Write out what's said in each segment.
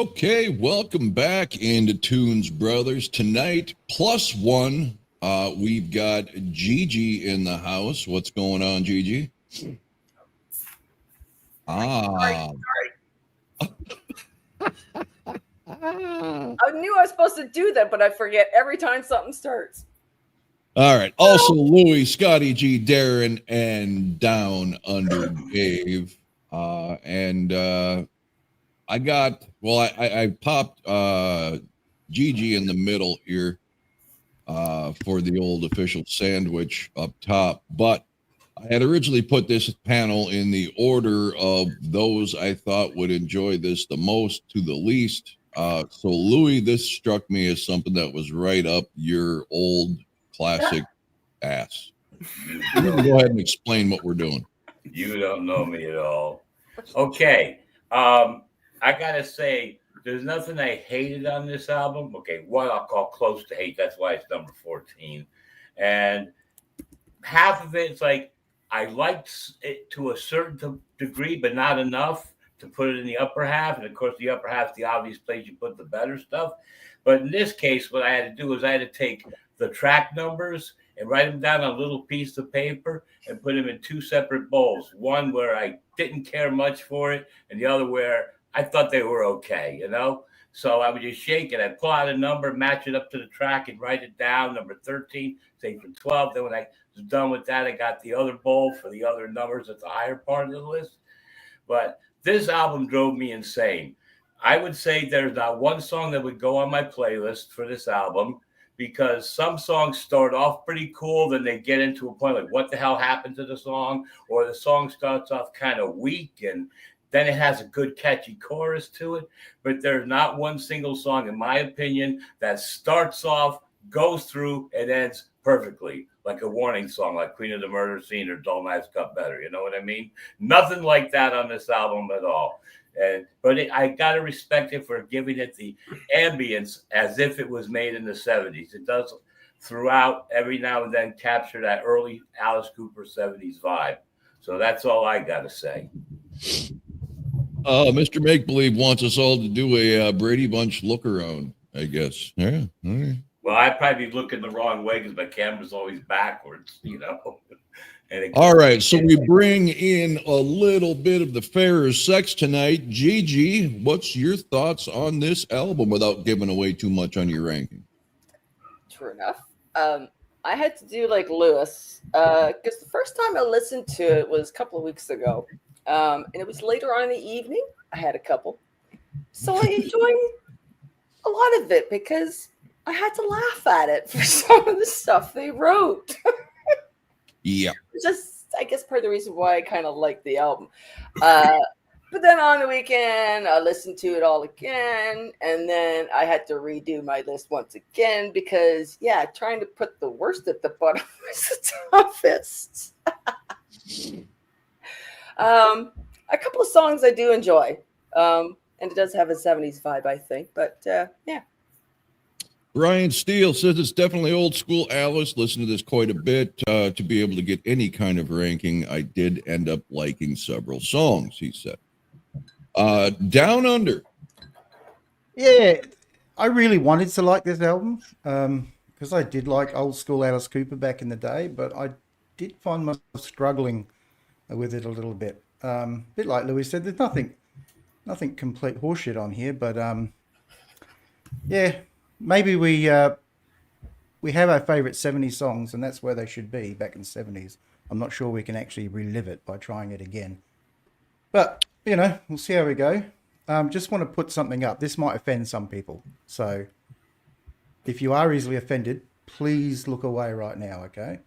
Okay, welcome back into Tunes Brothers. Tonight, plus one, we've got Gigi in the house. What's going on, Gigi? I knew I was supposed to do that, but I forget every time something starts. All right. Also, Louie, Scotty G, Darren, and Down Under Dave. I popped Gigi in the middle here for the old official sandwich up top, but I had originally put this panel in the order of those I thought would enjoy this the most to the least. So Louis, this struck me as something that was right up your old classic ass. You can go ahead and explain what we're doing. You don't know me at all. Okay. I gotta say, there's nothing I hated on this album. Okay, one I'll call close to hate. That's why it's number 14. And half of it's like I liked it to a certain degree, but not enough to put it in the upper half. And of course, the upper half is the obvious place you put the better stuff. But in this case, what I had to do was I had to take the track numbers and write them down on a little piece of paper and put them in two separate bowls. One where I didn't care much for it, and the other where I thought they were okay, you know? So I would just shake it. I'd pull out a number, match it up to the track, and write it down, number 13, say for 12. Then when I was done with that, I got the other bowl for the other numbers at the higher part of the list. But this album drove me insane. I would say there's not one song that would go on my playlist for this album, because some songs start off pretty cool, then they get into a point like, what the hell happened to the song? Or the song starts off kind of weak, and then it has a good catchy chorus to it. But there's not one single song, in my opinion, that starts off, goes through, and ends perfectly, like a warning song, like Queen of the Murder Scene or Dull Knives Cut Better. You know what I mean? Nothing like that on this album at all. I got to respect it for giving it the ambience as if it was made in the 70s. It does throughout, every now and then, capture that early Alice Cooper 70s vibe. So that's all I got to say. Mr. Make Believe wants us all to do a Brady Bunch look around, I guess. Yeah. All right. Well, I'd probably be looking the wrong way because my camera's always backwards, you know. All right, so we bring in a little bit of the fairer sex tonight. Gigi, what's your thoughts on this album without giving away too much on your ranking? True enough. I had to do like Lewis because the first time I listened to it was a couple of weeks ago. And it was later on in the evening. I had a couple. So I enjoyed a lot of it because I had to laugh at it for some of the stuff they wrote. Yeah. Just, I guess, part of the reason why I kind of like the album. But then on the weekend, I listened to it all again. And then I had to redo my list once again because, yeah, trying to put the worst at the bottom was the toughest. A couple of songs I do enjoy. And it does have a 70s vibe, I think. But, yeah. Brian Steele says it's definitely old school Alice. Listen to this quite a bit. To be able to get any kind of ranking, I did end up liking several songs, he said. Down Under. Yeah, I really wanted to like this album because I did like old school Alice Cooper back in the day, but I did find myself struggling with it a little bit. A bit like Louis said, there's nothing complete horseshit on here, but yeah, maybe we have our favorite 70s songs, and that's where they should be back in the 70s. I'm not sure we can actually relive it by trying it again, but you know, we'll see how we go. Just want to put something up. This might offend some people, so if you are easily offended, please look away right now, okay?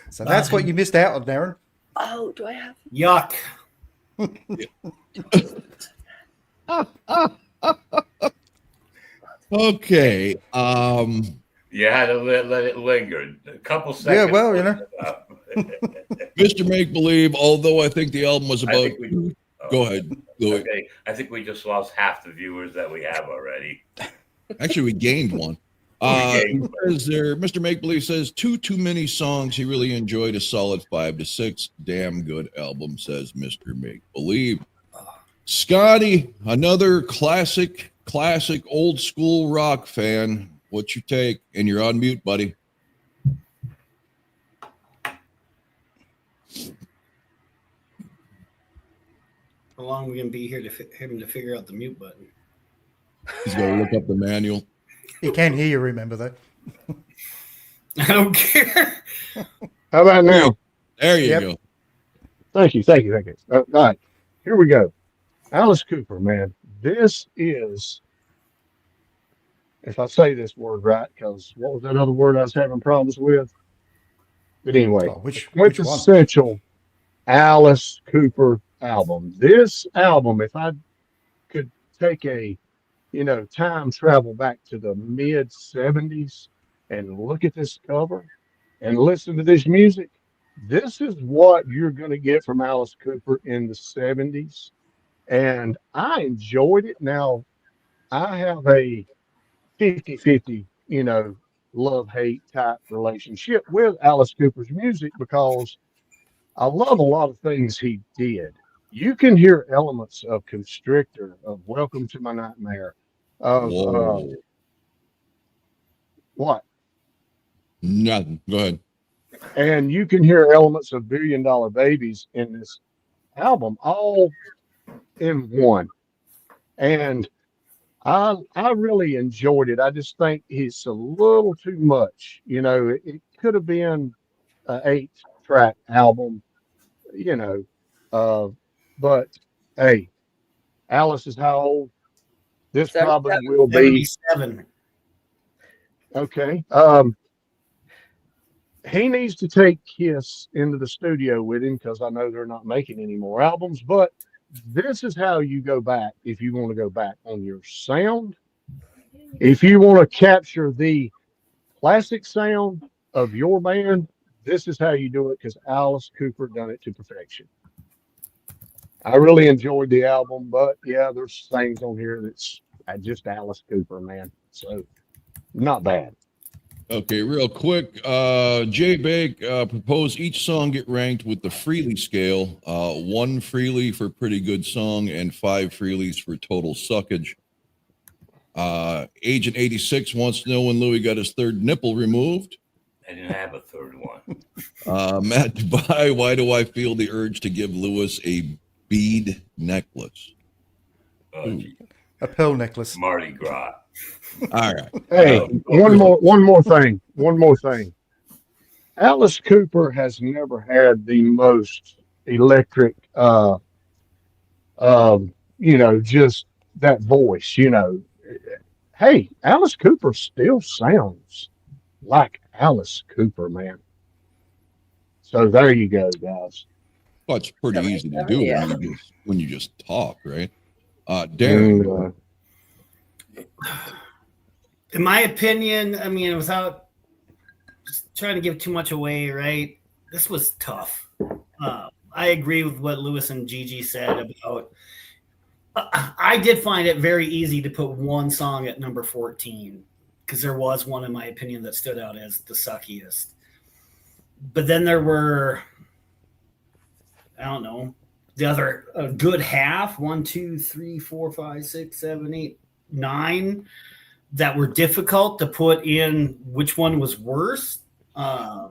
So that's what you missed out on, Darren. Oh, do I have? Yuck. Okay. You had to let it linger. A couple seconds. Yeah, well, you know. Mr. Make Believe, although I think the album was about... Go ahead. Okay. I think we just lost half the viewers that we have already. Actually, we gained one. He says there, Mr. Make Believe says too many songs. He really enjoyed a solid 5 to 6. Damn good album, says Mr. Make Believe. Scotty, another classic old school rock fan. What's your take? And you're on mute, buddy. How long are we gonna be here to him to figure out the mute button? He's gonna look up the manual. He can hear you, remember that. I don't care. How about now? There you Yep. go. Thank you. All right, here we go. Alice Cooper, man. This is, if I say this word right, because what was that other word I was having problems with? But anyway, Oh, which one? quintessential Alice Cooper album. This album, if I could take a, time travel back to the mid 70s and look at this cover and listen to this music, this is what you're going to get from Alice Cooper in the 70s. And I enjoyed it. Now, I have a 50-50, love-hate type relationship with Alice Cooper's music because I love a lot of things he did. You can hear elements of Constrictor, of Welcome to My Nightmare, of what? Nothing. Go ahead. And you can hear elements of Billion Dollar Babies in this album, all in one. And I really enjoyed it. I just think it's a little too much. It could have been an 8-track album, but hey, Alice is how old? This probably will be 77. okay. He needs to take Kiss into the studio with him because I know they're not making any more albums, but this is how you go back if you want to go back on your sound. If you want to capture the classic sound of your band, this is how you do it because Alice Cooper done it to perfection. I really enjoyed the album, but yeah, there's things on here that's just Alice Cooper, man. So not bad. Okay, real quick. Jay Bake proposed each song get ranked with the Freely scale. 1 Freely for pretty good song and 5 Freelys for total suckage. Agent 86 wants to know when Louis got his 3rd nipple removed. I didn't have a 3rd one. Matt Dubai, why do I feel the urge to give Louis a bead necklace? A pearl necklace. Mardi Gras. All right. Hey, one more thing. Alice Cooper has never had the most electric, just that voice, Hey, Alice Cooper still sounds like Alice Cooper, man. So there you go, guys. Well, it's pretty easy to do when you just talk, right? And, Darren. In my opinion, I mean, without trying to give too much away, right? This was tough. I agree with what Lewis and Gigi said about. I did find it very easy to put one song at number 14 because there was one, in my opinion, that stood out as the suckiest. But then there were, I don't know, the other a good half, 1, 2, 3, 4, 5, 6, 7, 8, 9 that were difficult to put in which one was worse. I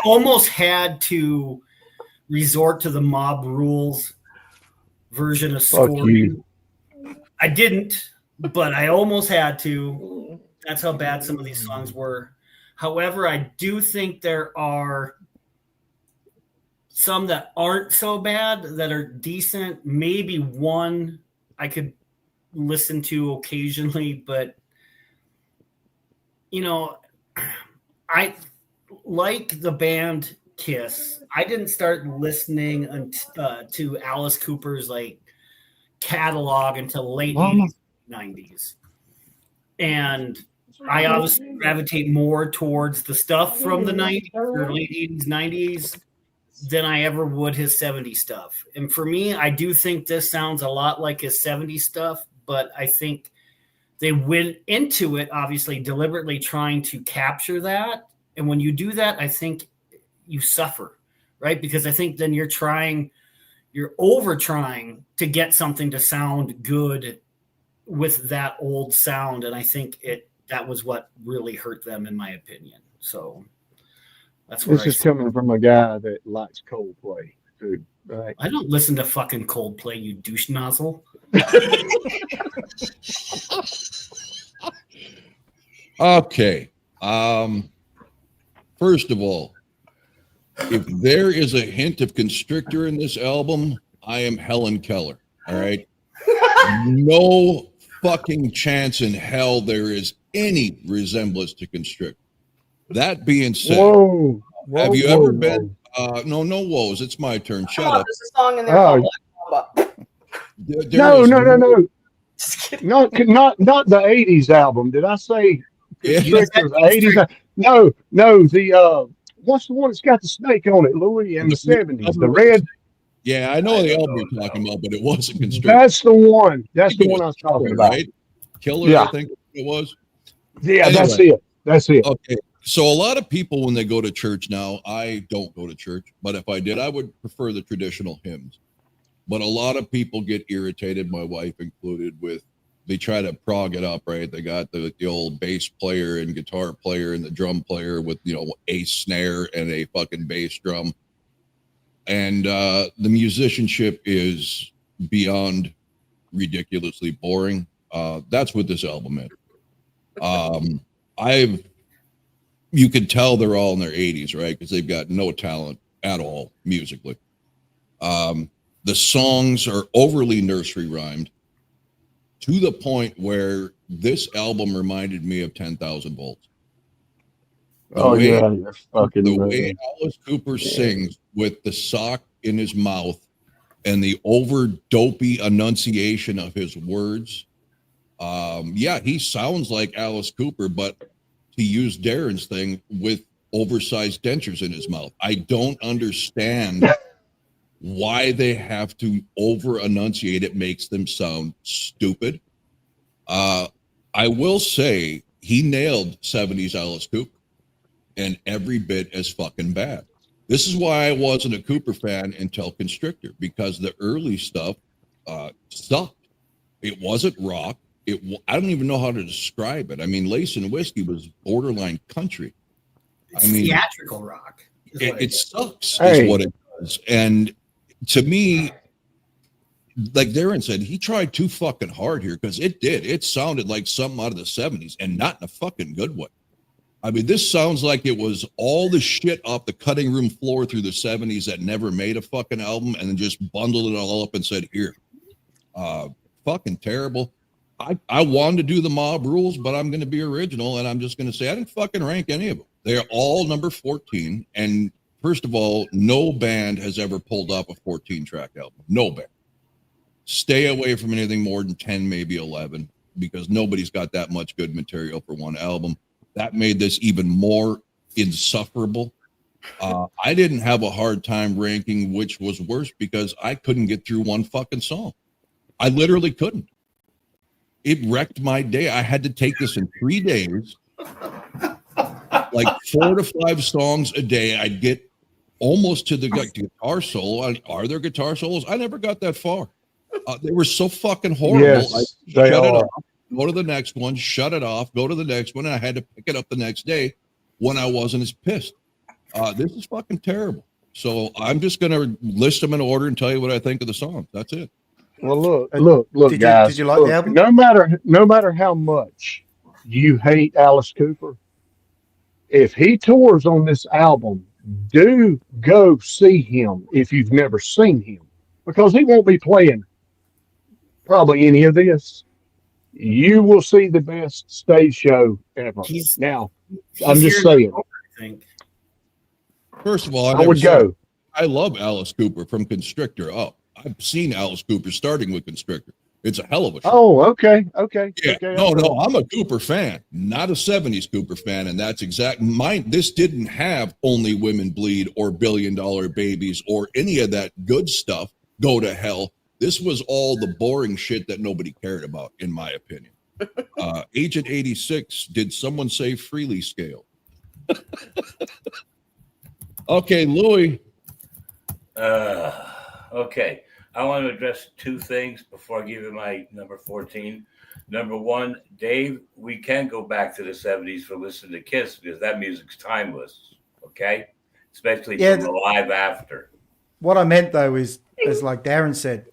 almost had to resort to the Mob Rules version of scoring. I didn't, but I almost had to. That's how bad some of these songs were. However, I do think there are some that aren't so bad that are decent. Maybe one I could listen to occasionally, but I like the band Kiss. I didn't start listening to Alice Cooper's catalog until late 80s, 90s. And I obviously gravitate more towards the stuff from the 90s or late 80s, 90s than I ever would his 70s stuff. And for me, I do think this sounds a lot like his 70s stuff, but I think they went into it obviously deliberately trying to capture that. And when you do that, I think you suffer, right? Because I think then you're over trying to get something to sound good with that old sound. And I think that was what really hurt them, in my opinion. So that's where This is coming from a guy that likes Coldplay, too, right? I don't listen to fucking Coldplay, you douche nozzle. Okay. First of all, if there is a hint of Constrictor in this album, I am Helen Keller. All right. No fucking chance in hell there is any resemblance to Constrictor. That being said, have you ever been? No woes. It's my turn. Shut up. There's a song in there called Black Mamba. No. Not the 80s album. Did I say Constrictor, the 80s? No, the what's the one that's got the snake on it, Louis, in the 70s? The red. Yeah, I know the album you're talking about, but it wasn't Constrictor. That's the one. That's the one I was talking about. Right? Killer, I think it was. Yeah, anyway, that's it. Okay. So a lot of people, when they go to church now, I don't go to church, but if I did, I would prefer the traditional hymns. But a lot of people get irritated, my wife included, they try to prog it up, right? They got the old bass player and guitar player and the drum player with, a snare and a fucking bass drum. And the musicianship is beyond ridiculously boring. That's what this album is. You can tell they're all in their 80s, right? Because they've got no talent at all musically. The songs are overly nursery rhymed to the point where this album reminded me of 10,000 Volts. The way Alice Cooper sings with the sock in his mouth and the over dopey enunciation of his words. He sounds like Alice Cooper, but he used Darren's thing with oversized dentures in his mouth. I don't understand why they have to over enunciate. It makes them sound stupid. I will say he nailed 70s Alice Cooper, and every bit as fucking bad. This is why I wasn't a Cooper fan until Constrictor, because the early stuff sucked. It wasn't rock. I don't even know how to describe it. I mean, Lace and Whiskey was borderline country. It's theatrical rock. It sucks, is what it does. And to me, like Darren said, he tried too fucking hard here, because it did. It sounded like something out of the 70s, and not in a fucking good way. I mean, this sounds like it was all the shit off the cutting room floor through the 70s that never made a fucking album, and then just bundled it all up and said, here. Fucking terrible. I wanted to do the mob rules, but I'm going to be original, and I'm just going to say I didn't fucking rank any of them. They're all number 14, and first of all, no band has ever pulled off a 14-track album. No band. Stay away from anything more than 10, maybe 11, because nobody's got that much good material for one album. That made this even more insufferable. I didn't have a hard time ranking which was worse, because I couldn't get through one fucking song. I literally couldn't. It wrecked my day. I had to take this in 3 days, like 4 to 5 songs a day. I'd get almost to the guitar solo. Are there guitar solos? I never got that far. They were so fucking horrible. Yes, they are. Go to the next one, shut it off, go to the next one, and I had to pick it up the next day when I wasn't as pissed. This is fucking terrible. So I'm just going to list them in order and tell you what I think of the song. That's it. Well, look, guys. Did you like the album? No matter how much you hate Alice Cooper, if he tours on this album, do go see him if you've never seen him, because he won't be playing probably any of this. You will see the best stage show ever. I'm just saying. First of all, I would go. I love Alice Cooper from Constrictor up. I've seen Alice Cooper starting with Constrictor. It's a hell of a show. Oh, okay. Yeah. No, I'm a Cooper fan, not a 70s Cooper fan, and that's exact mine. This didn't have Only Women Bleed or $1 Billion Babies or any of that good stuff. Go to hell. This was all the boring shit that nobody cared about, in my opinion. Agent 86, did someone say freely scale? Okay, Louis. Okay. I want to address two things before I give you my number 14. Number one, Dave, we can go back to the 70s for listening to Kiss because that music's timeless. Okay. Especially from the live after. What I meant though is like Darren said,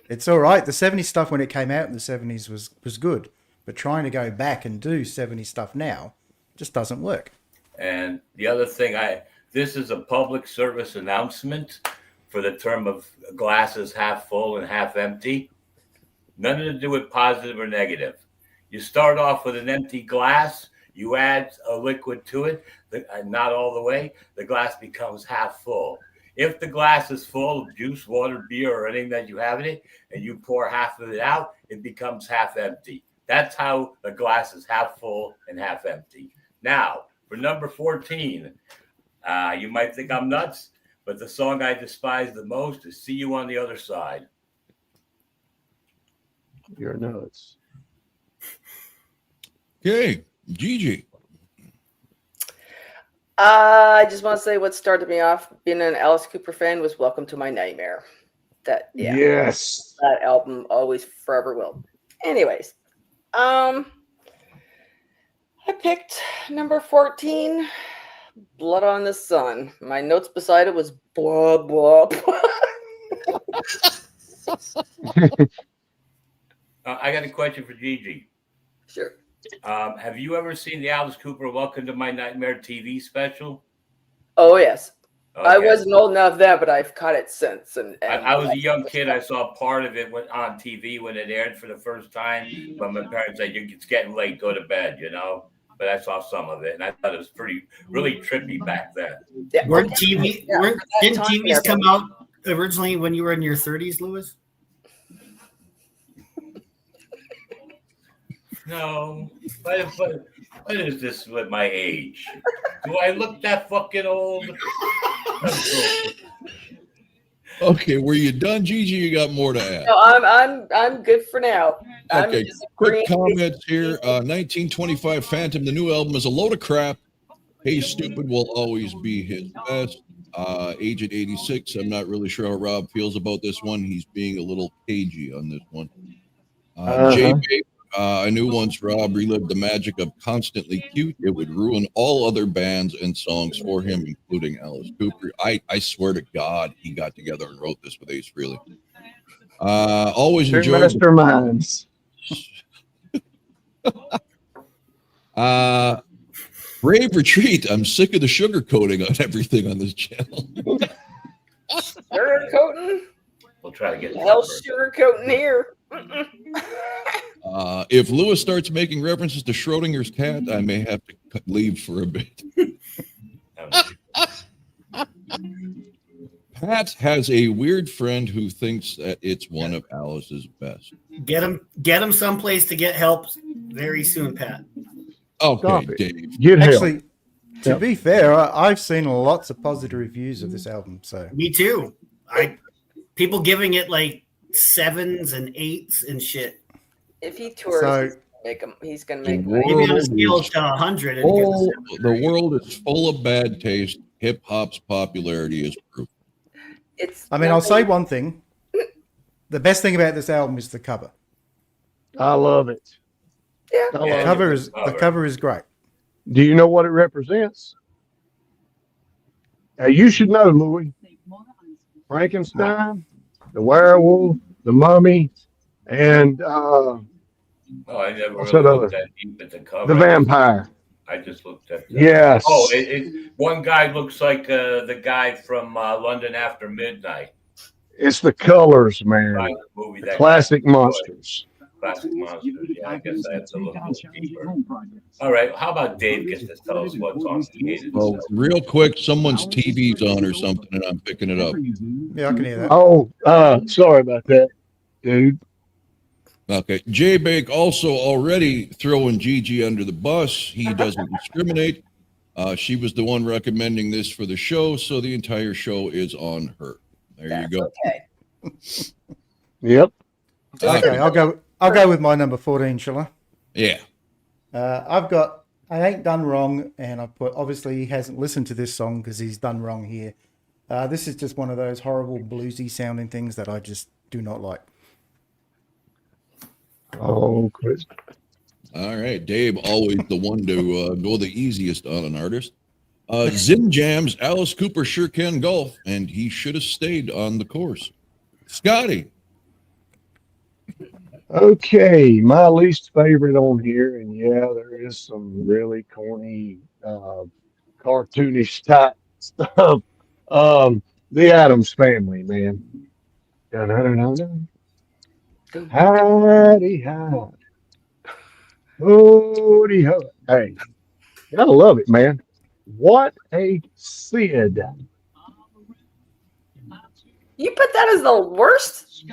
it's all right. The 70s stuff when it came out in the 70s was good. But trying to go back and do 70s stuff now just doesn't work. And the other thing, this is a public service announcement for the term of glasses half full and half empty. Nothing to do with positive or negative. You start off with an empty glass, you add a liquid to it, not all the way, the glass becomes half full. If the glass is full of juice, water, beer, or anything that you have in it, and you pour half of it out, it becomes half empty. That's how the glass is half full and half empty. Now, for number 14, you might think I'm nuts, but the song I despise the most is See You on the Other Side. You're nuts. Okay, Gigi. I just want to say what started me off being an Alice Cooper fan was Welcome to My Nightmare. Yes. That album always forever will. Anyways, I picked number 14, Blood on the Sun. My notes beside it was blah, blah, blah. I got a question for Gigi. Sure. Have you ever seen the Alice Cooper Welcome to My Nightmare TV special? Oh, yes. Okay. I wasn't old enough then, but I've caught it since. And I was a young kid. I saw part of it on TV when it aired for the first time. But my parents said, it's getting late, go to bed, But I saw some of it, and I thought it was really trippy back then. Yeah. Didn't TVs come out originally when you were in your 30s, Lewis? No. What is this with my age? Do I look that fucking old? Okay, were you done, Gigi? You got more to add? No, I'm good for now. Okay, quick comments here. 1925 Phantom, the new album is a load of crap. Hey Stupid will always be his best. Agent 86, I'm not really sure how Rob feels about this one. He's being a little cagey on this one. J-Babe, I knew once Rob relived the magic of Constantly Cute, it would ruin all other bands and songs for him, including Alice Cooper. I swear to God, he got together and wrote this with Ace Frehley. Always enjoyed masterminds. Brave Retreat. I'm sick of the sugarcoating on everything on this channel. Sugarcoating? We'll try to get Hell, sugarcoating here. If Lewis starts making references to Schrodinger's cat, I may have to leave for a bit. Pat has a weird friend who thinks that it's one of Alice's best. Get him someplace to get help very soon, Pat. Okay, Dave. Get help. Actually, to be fair, I've seen lots of positive reviews of this album. So me too. People giving it like 7s and 8s and shit. If he tours, he's gonna make maybe on a scale to 100. The world is full of bad taste. Hip hop's popularity is proof. I'll say one thing. The best thing about this album is the cover. I love it. Yeah. The cover is great. Do you know what it represents? You should know, Louis. Frankenstein, the werewolf, the mummy, and I never what's really that looked that deep at the cover. The vampire. I just looked at that. Yes. Oh, one guy looks like the guy from London After Midnight. It's the colors, man. Right, the movie, that classic monsters. Classic monsters. Yeah, I guess I have to look a little deeper. All right, how about Dave gets to tell us what song he hated? Well, real quick, someone's TV's on or something, and I'm picking it up. Yeah, I can hear that. Oh, sorry about that, dude. Okay, Jay Bake also already throwing Gigi under the bus. He doesn't discriminate. She was the one recommending this for the show, so the entire show is on her. There you go. Okay. Yep. Okay, I'll go with my number 14, shall I? Yeah. I've got I Ain't Done Wrong, and I put, obviously he hasn't listened to this song because he's done wrong here. This is just one of those horrible bluesy sounding things that I just do not like. Oh, Chris. All right. Dave, always the one to go the easiest on an artist. Zim Jams, Alice Cooper sure can golf, and he should have stayed on the course. Scotty. Okay, my least favorite on here, and yeah, there is some really corny, cartoonish type stuff. The Addams Family, man. Dun-dun-dun-dun-dun. Howdy, hi. Howdy, ho. Hey, gotta love it, man. What a Sid. You put that as the worst?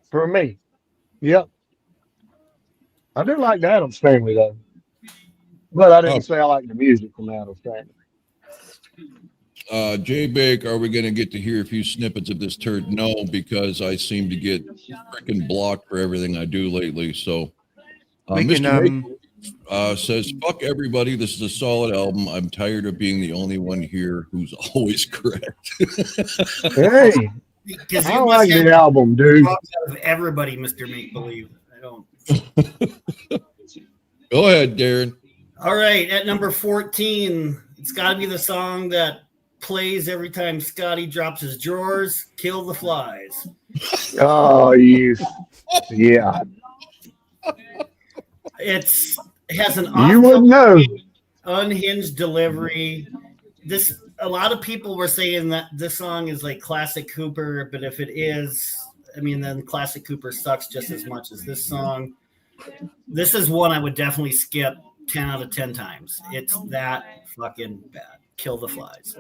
For me. Yep. I do like the Addams Family, though. But I didn't say I like the music from the Addams Family. Jay Bake, are we going to get to hear a few snippets of this turd? No, because I seem to get freaking blocked for everything I do lately. So, Mr. Bake, says, fuck everybody. This is a solid album. I'm tired of being the only one here who's always correct. Hey, I like the album, dude. Of everybody, Mr. Make Believe. I don't. Go ahead, Darren. All right, at number 14, it's got to be the song that plays every time Scotty drops his drawers. Kill the Flies. Oh, yeah. It has an You wouldn't know. unhinged delivery. A lot of people were saying that this song is like classic Cooper, but if it is, I mean, then classic Cooper sucks just as much as this song. This is one I would definitely skip 10 out of 10 times. It's that fucking bad. Kill the Flies.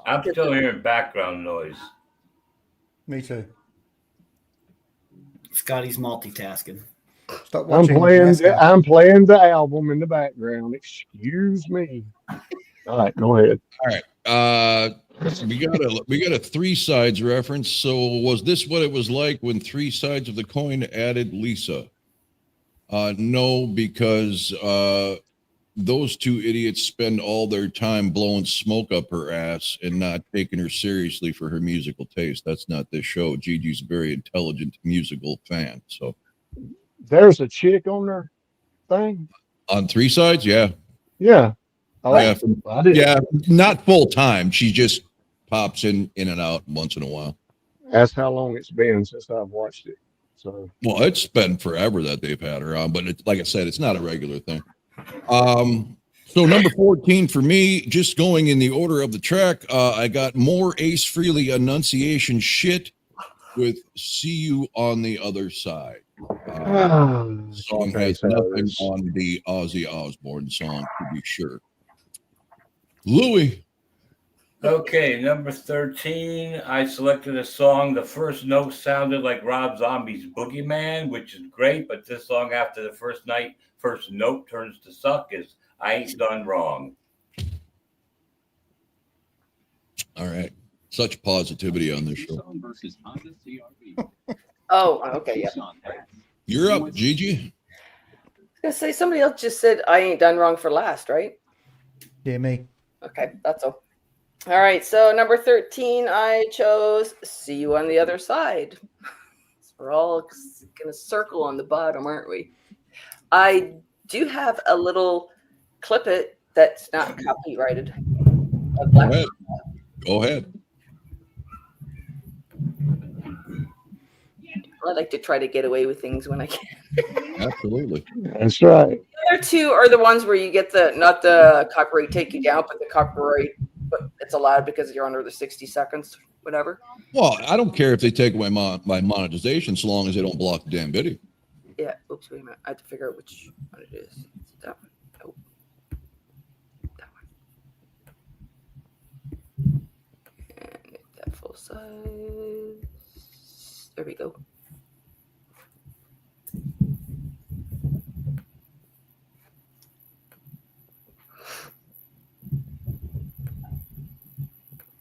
I'm still hearing background noise. Me too. Scotty's multitasking. Stop I'm watching playing the album in the background. Excuse me. All right, go ahead. All right. We got a Three Sides reference. So was this what it was like when Three Sides of the Coin added Lisa? No, because those two idiots spend all their time blowing smoke up her ass and not taking her seriously for her musical taste. That's not this show. Gigi's a very intelligent musical fan. So there's a chick on their thing. On Three Sides, yeah. Yeah. Yeah, not full time. She just pops in and out once in a while. That's how long it's been since I've watched it. So, well, it's been forever that they've had her on, but like I said, it's not a regular thing. So number 14 for me, just going in the order of the track, I got more Ace Frehley enunciation shit with "See You on the Other Side." The song has nothing on the Ozzy Osbourne song, to be sure. Louis. Okay, number 13, I selected a song. The first note sounded like Rob Zombie's Boogeyman, which is great, but this song after the first note turns to suck is I Ain't Done Wrong. All right. Such positivity on this show. Oh, okay, yeah. You're up, Gigi. I was gonna say somebody else just said I ain't done wrong for last, right? Yeah, me. Okay, that's all. All right, so number 13, I chose See You on the Other Side. We're all going to circle on the bottom, aren't we? I do have a little clip it that's not copyrighted. Go ahead. I like to try to get away with things when I can. Absolutely. That's right. The other two are the ones where you get not the copyright take you down, but the copyright, but it's allowed because you're under the 60 seconds, whatever. Well, I don't care if they take away my monetization so long as they don't block the damn video. Yeah. Oops, wait a minute. I have to figure out which one it is. Is it that one? Oh. That one. And make that full size. There we go.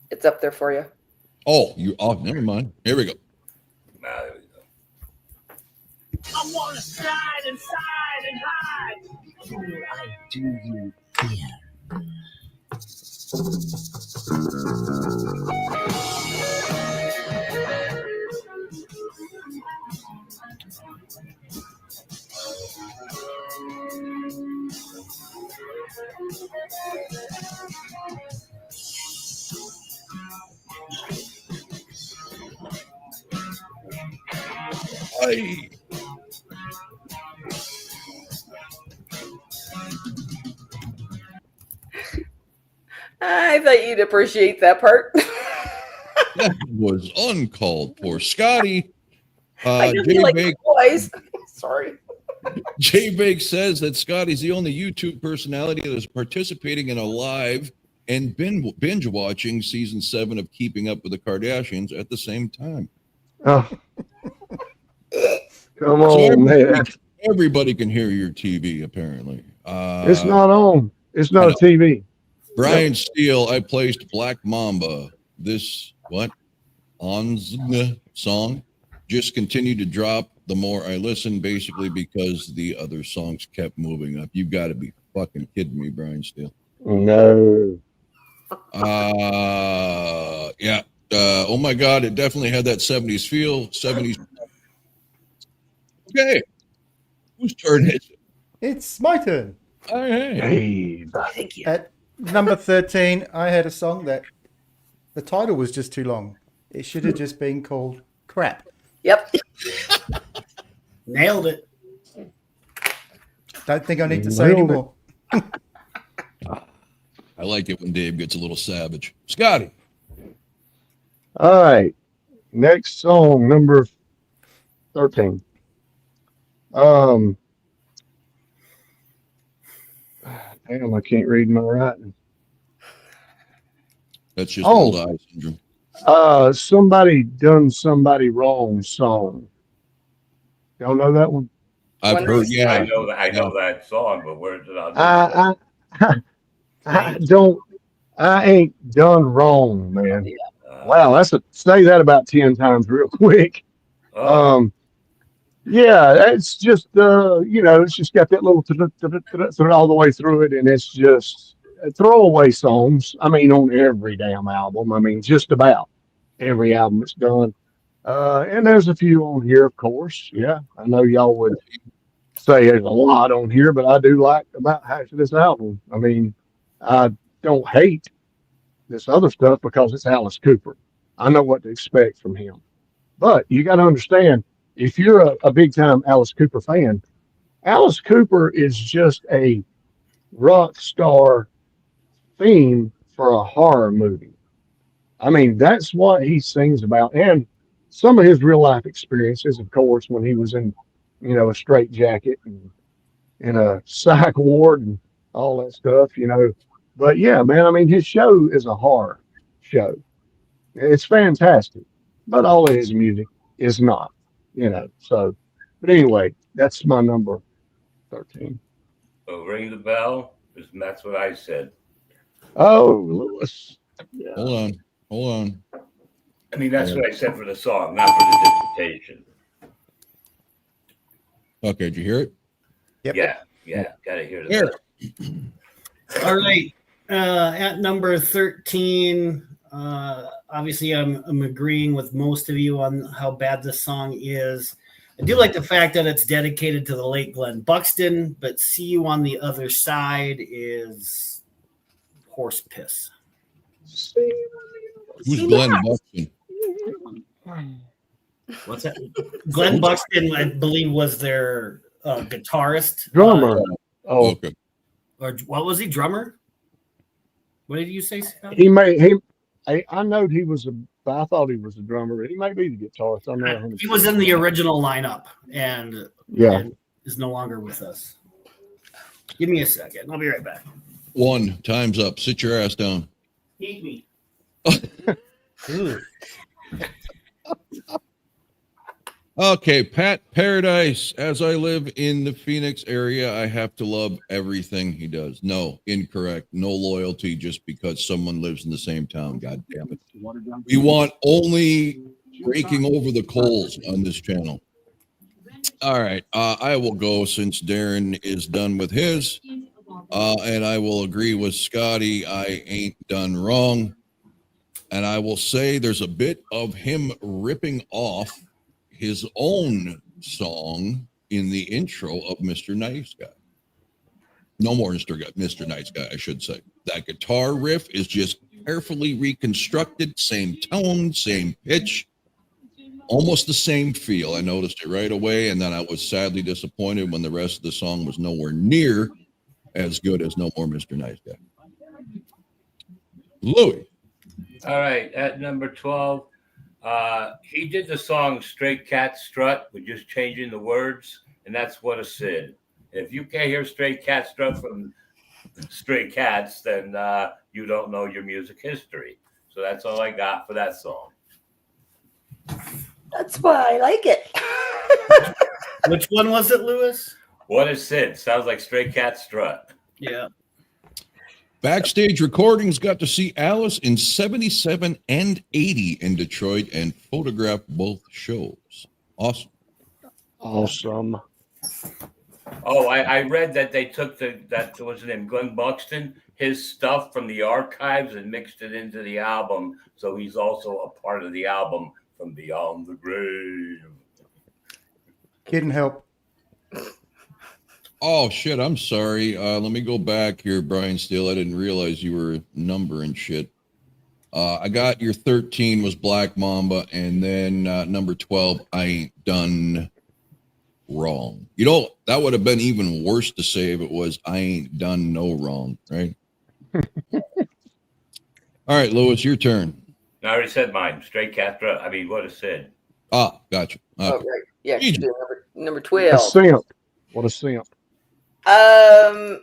It's up there for you. Oh, never mind. Here we go. There we go. I wanna slide inside and hide. Before I do you in. Hey. I thought you'd appreciate that part. That was uncalled for. Scotty, I just J like Bake, boys. Sorry. J Bake says that Scotty's the only YouTube personality that is participating in a live and binge watching season 7 of Keeping Up with the Kardashians at the same time. Oh. Come So on, man. everybody can hear your TV, apparently. It's not on. It's not a TV. Brian Steele, I placed Black Mamba. This song just continued to drop the more I listened, basically because the other songs kept moving up. You've got to be fucking kidding me, Brian Steele. No. Yeah. Oh my God, it definitely had that 70s feel. 70s. Okay. Whose turn is it? It's my turn. Oh, hey. Hey. Thank you. At number 13, I had a song that the title was just too long. It should have just been called Crap. Yep. Nailed it. Don't think I need to say Nailed it. anymore. I like it when Dave gets a little savage. Scotty. All right. Next song, number 13. Damn, I can't read my writing. That's just old eye syndrome. Somebody done somebody wrong song. Y'all know that one? I've heard, yeah. I know that song, but where did I? I ain't done wrong, man. Uh, Wow, say that about 10 times real quick. oh, Yeah, it's just it's just got that little all the way through it, and it's just throwaway songs. I mean, on every damn album. I mean, just about every album it's done. And there's a few on here, of course. Yeah, I know y'all would say there's a lot on here, but I do like about half of this album. I mean, I don't hate this other stuff because it's Alice Cooper. I know what to expect from him. But you got to understand, if you're a big time Alice Cooper fan, Alice Cooper is just a rock star theme for a horror movie. I mean, that's what he sings about. And some of his real life experiences, of course, when he was in, a straitjacket and in a psych ward and all that stuff, But yeah, man, I mean, his show is a horror show. It's fantastic, but all of his music is not, So, but anyway, that's my number 13. so ring the bell. That's what I said. Oh, Lewis. Yeah. Hold on. I mean, that's what I said for the song, not for the dissertation. Okay, did you hear it? Yep. Yeah, gotta hear the bell. All right. At number 13, obviously I'm agreeing with most of you on how bad this song is. I do like the fact that it's dedicated to the late Glenn Buxton, but See You on the Other Side is horse piss. Who's Glenn Buxton? What's that? Glenn Buxton, I believe, was their guitarist. Drummer. Okay. Or what was he? Drummer? What did you say, Scott? I know he was I thought he was a drummer. He may be the guitarist. I'm not 100%. He was in the original lineup and is no longer with us. Give me a second. I'll be right back. 1, time's up. Sit your ass down. Eat me. Okay, Pat Paradise. As I live in the Phoenix area, I have to love everything he does. No, incorrect. No loyalty just because someone lives in the same town. God damn it. We want only breaking over the coals on this channel. All right. I will go since Darren is done with his. And I will agree with Scotty. I ain't done wrong. And I will say there's a bit of him ripping off his own song in the intro of Mr. Nice Guy. No more Mr. Nice Guy, I should say. That guitar riff is just carefully reconstructed, same tone, same pitch, almost the same feel. I noticed it right away, and then I was sadly disappointed when the rest of the song was nowhere near as good as No More Mr. Nice Guy. Louis. All right, at number 12, he did the song Stray Cat Strut with just changing the words, and that's What a Sid. If you can't hear Stray Cat Strut from Stray Cats, then you don't know your music history. So that's all I got for that song. That's why I like it. Which one was it, Lewis? What a Sid. Sounds like Stray Cat Strut. Yeah. Backstage Recordings got to see Alice in 77 and 80 in Detroit and photographed both shows. Awesome. Awesome. Oh, I read that they took that was his name, Glenn Buxton, his stuff from the archives and mixed it into the album. So he's also a part of the album from Beyond the Grave. Couldn't help. Oh, shit. I'm sorry. Let me go back here, Brian Steele. I didn't realize you were numbering shit. I got your 13 was Black Mamba, and then number 12, I Ain't Done Wrong. You know, that would have been even worse to say if it was I Ain't Done No Wrong, right? All right, Lewis, your turn. I already said mine. Stray Cat Strut. I mean, What a Sid. Ah, gotcha. Okay. Oh, right. Yeah, Easy. number A 12. simp. What a simp. And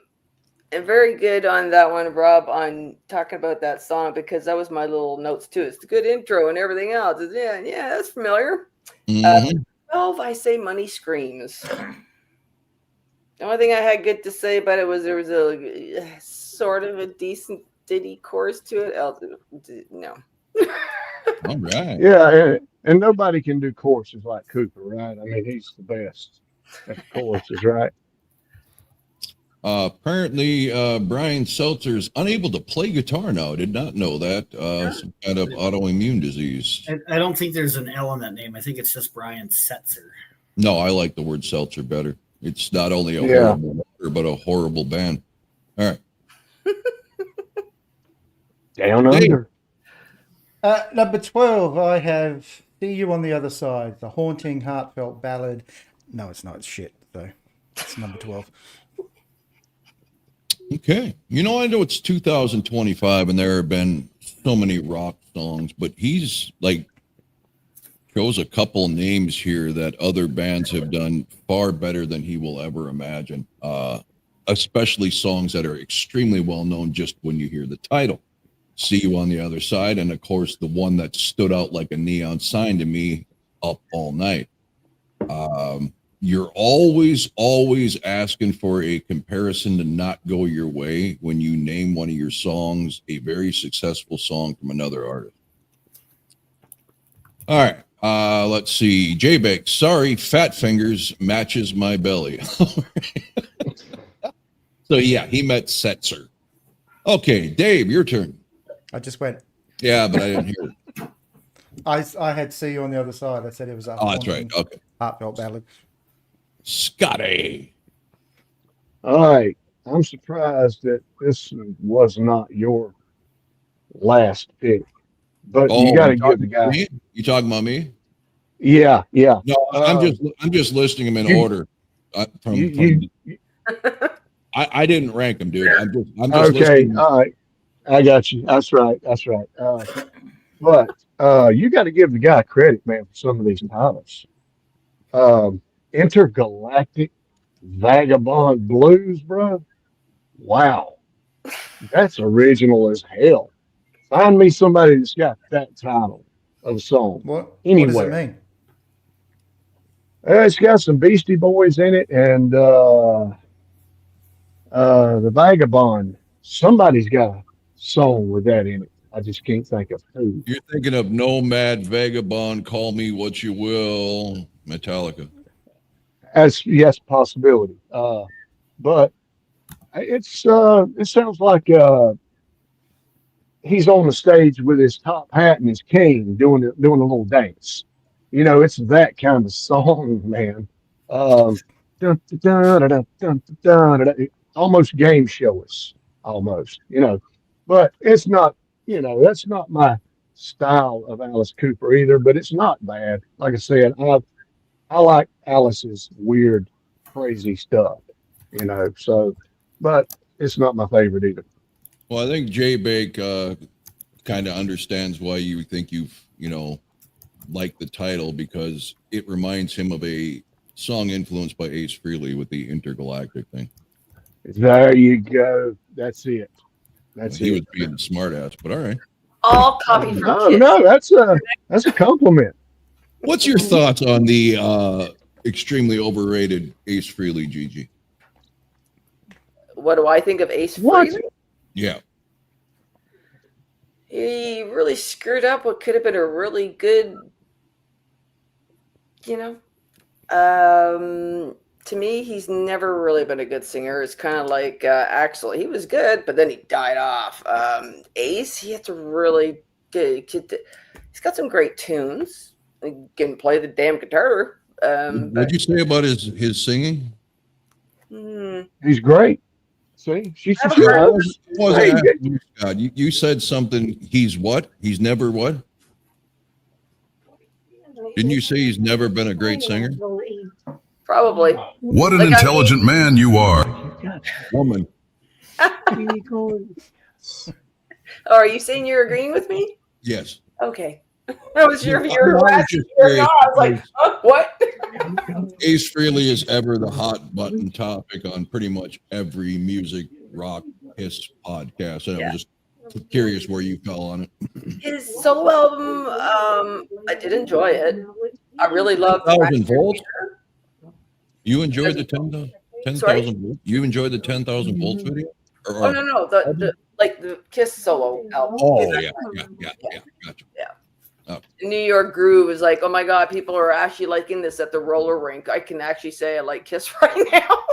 very good on that one, Rob, on talking about that song, because that was my little notes too. It's a good intro and everything else. Yeah, that's familiar. Mhm. 12, I say Money Screams. The only thing I had good to say about it was there was a sort of a decent ditty chorus to it. No. All right. Yeah, and nobody can do choruses like Cooper, right? I mean, he's the best at the choruses, right? Apparently, Brian Seltzer's unable to play guitar now. I did not know that. Some kind of autoimmune disease. I don't think there's an L in that name. I think it's just Brian Setzer. No, I like the word Seltzer better. It's not only a Yeah. horrible word, but a horrible band. All right. Down under. Number 12, I have See You on the Other Side, the haunting, heartfelt ballad. No, it's not. It's shit, though. It's number 12. Okay. You know, I know it's 2025 and there have been so many rock songs, but he's like shows a couple names here that other bands have done far better than he will ever imagine. Especially songs that are extremely well known just when you hear the title. See You on the Other Side, and of course the one that stood out like a neon sign to me, Up All Night. You're always asking for a comparison to not go your way when you name one of your songs a very successful song from another artist. All right, let's see. J-Bake, sorry, Fat Fingers matches my belly. So yeah, he met Setzer. Okay, Dave, your turn. I just went. Yeah, but I didn't hear it. I had See You on the Other Side. I said it was a Oh, that's right. Okay. heartfelt ballad. Scotty. All right. I'm surprised that this was not your last pick, but you got to give the guy. Me? You talking about me? Yeah. No, I'm just listing them in order. I didn't rank them, dude. I'm just Okay. listing them. All right. I got you. That's right. But you got to give the guy credit, man, for some of these titles. Intergalactic Vagabond Blues, bro. Wow. That's original as hell. Find me somebody that's got that title of a song. What Anywhere. does it mean? It's got some Beastie Boys in it, and the Vagabond. Somebody's got a song with that in it. I just can't think of who. You're thinking of Nomad, Vagabond, Call Me What You Will, Metallica. as yes, possibility. But it sounds like he's on the stage with his top hat and his cane doing a little dance. You know, it's that kind of song, man. Dun, dun, dun, dun, dun, dun, dun, dun. Almost game showish, almost. You know, but it's not. You know, that's not my style of Alice Cooper either. But it's not bad. Like I said, I like Alice's weird, crazy stuff. You know, so but it's not my favorite either. Well, I think Jay Bake kind of understands why you think you've, like the title, because it reminds him of a song influenced by Ace Frehley with the intergalactic thing. There you go. That's it. That's He was it. being a smartass, but all right. All copied from No, Kiss. no, that's a compliment. What's your thoughts on the extremely overrated Ace Frehley, Gigi? What do I think of Ace What? Frehley? Yeah. He really screwed up what could have been a really good, to me, he's never really been a good singer. It's kind of like Axl. He was good, but then he died off. Ace, he had to really he's got some great tunes. He can play the damn guitar. What'd you say about his singing? He's great. See, she's I've just heard- God, you said something. He's what? He's never what? Didn't you say he's never been a great singer? Probably. What an Like, intelligent man you are. Woman. Oh, are you saying you're agreeing with me? Yes. Okay. I was sure if you were I was asking just or not. I was like, what? Ace Frehley is ever the hot button topic on pretty much every music rock Kiss podcast. And I was just curious where you fell on it. His solo album, I did enjoy it. I really loved 10,000 volts. You enjoyed the 10,000 Sorry? volts? You enjoyed the 10,000 volts video? Oh no, the Kiss solo album. Oh yeah. Gotcha. New York Groove is like, oh my god, people are actually liking this at the roller rink. I can actually say I like Kiss right now.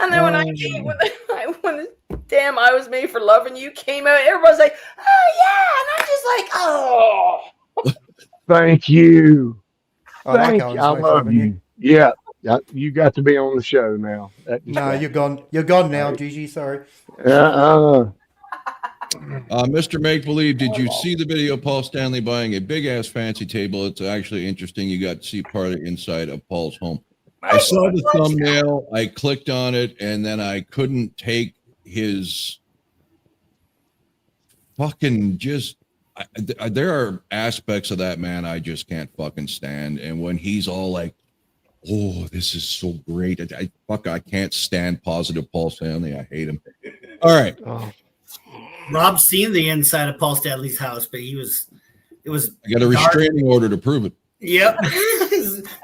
And then when the damn I Was Made for Loving You came out, everybody's like, oh yeah, and I'm just like, oh. thank you. I like Thank Alice you. I Made love Loving you. Yeah. You got to be on the show now. No, you're gone. You're gone now, Gigi. Sorry. Mr. Make Believe, did you see the video of Paul Stanley buying a big ass fancy table? It's actually interesting. You got to see part of the inside of Paul's home. I saw the thumbnail, I clicked on it, and then I couldn't take his fucking there are aspects of that man I just can't fucking stand. And when he's all like, oh, this is so great. I can't stand positive Paul Stanley. I hate him. All right. Rob's seen the inside of Paul Stanley's house, but it was I got a restraining order to prove it. Yep.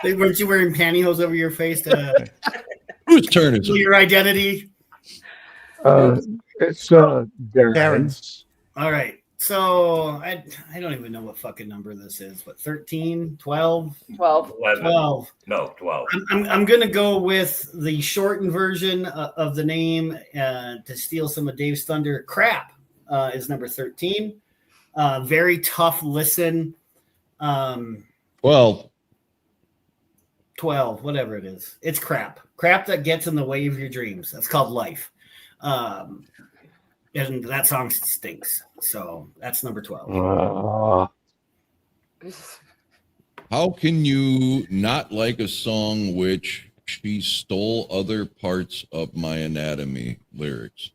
Weren't you wearing pantyhose over your face to Whose turn is show it? your identity? It's Darren's. All right. So I don't even know what fucking number this is. What, 13, 12? 12. 11. 12. No, 12. I'm going to go with the shortened version of the name to steal some of Dave's thunder. Crap is number 13. Very tough listen. 12. 12, whatever it is. It's crap. Crap that gets in the way of your dreams. That's called life. And that song stinks. So that's number 12. How can you not like a song which she stole other parts of my anatomy lyrics?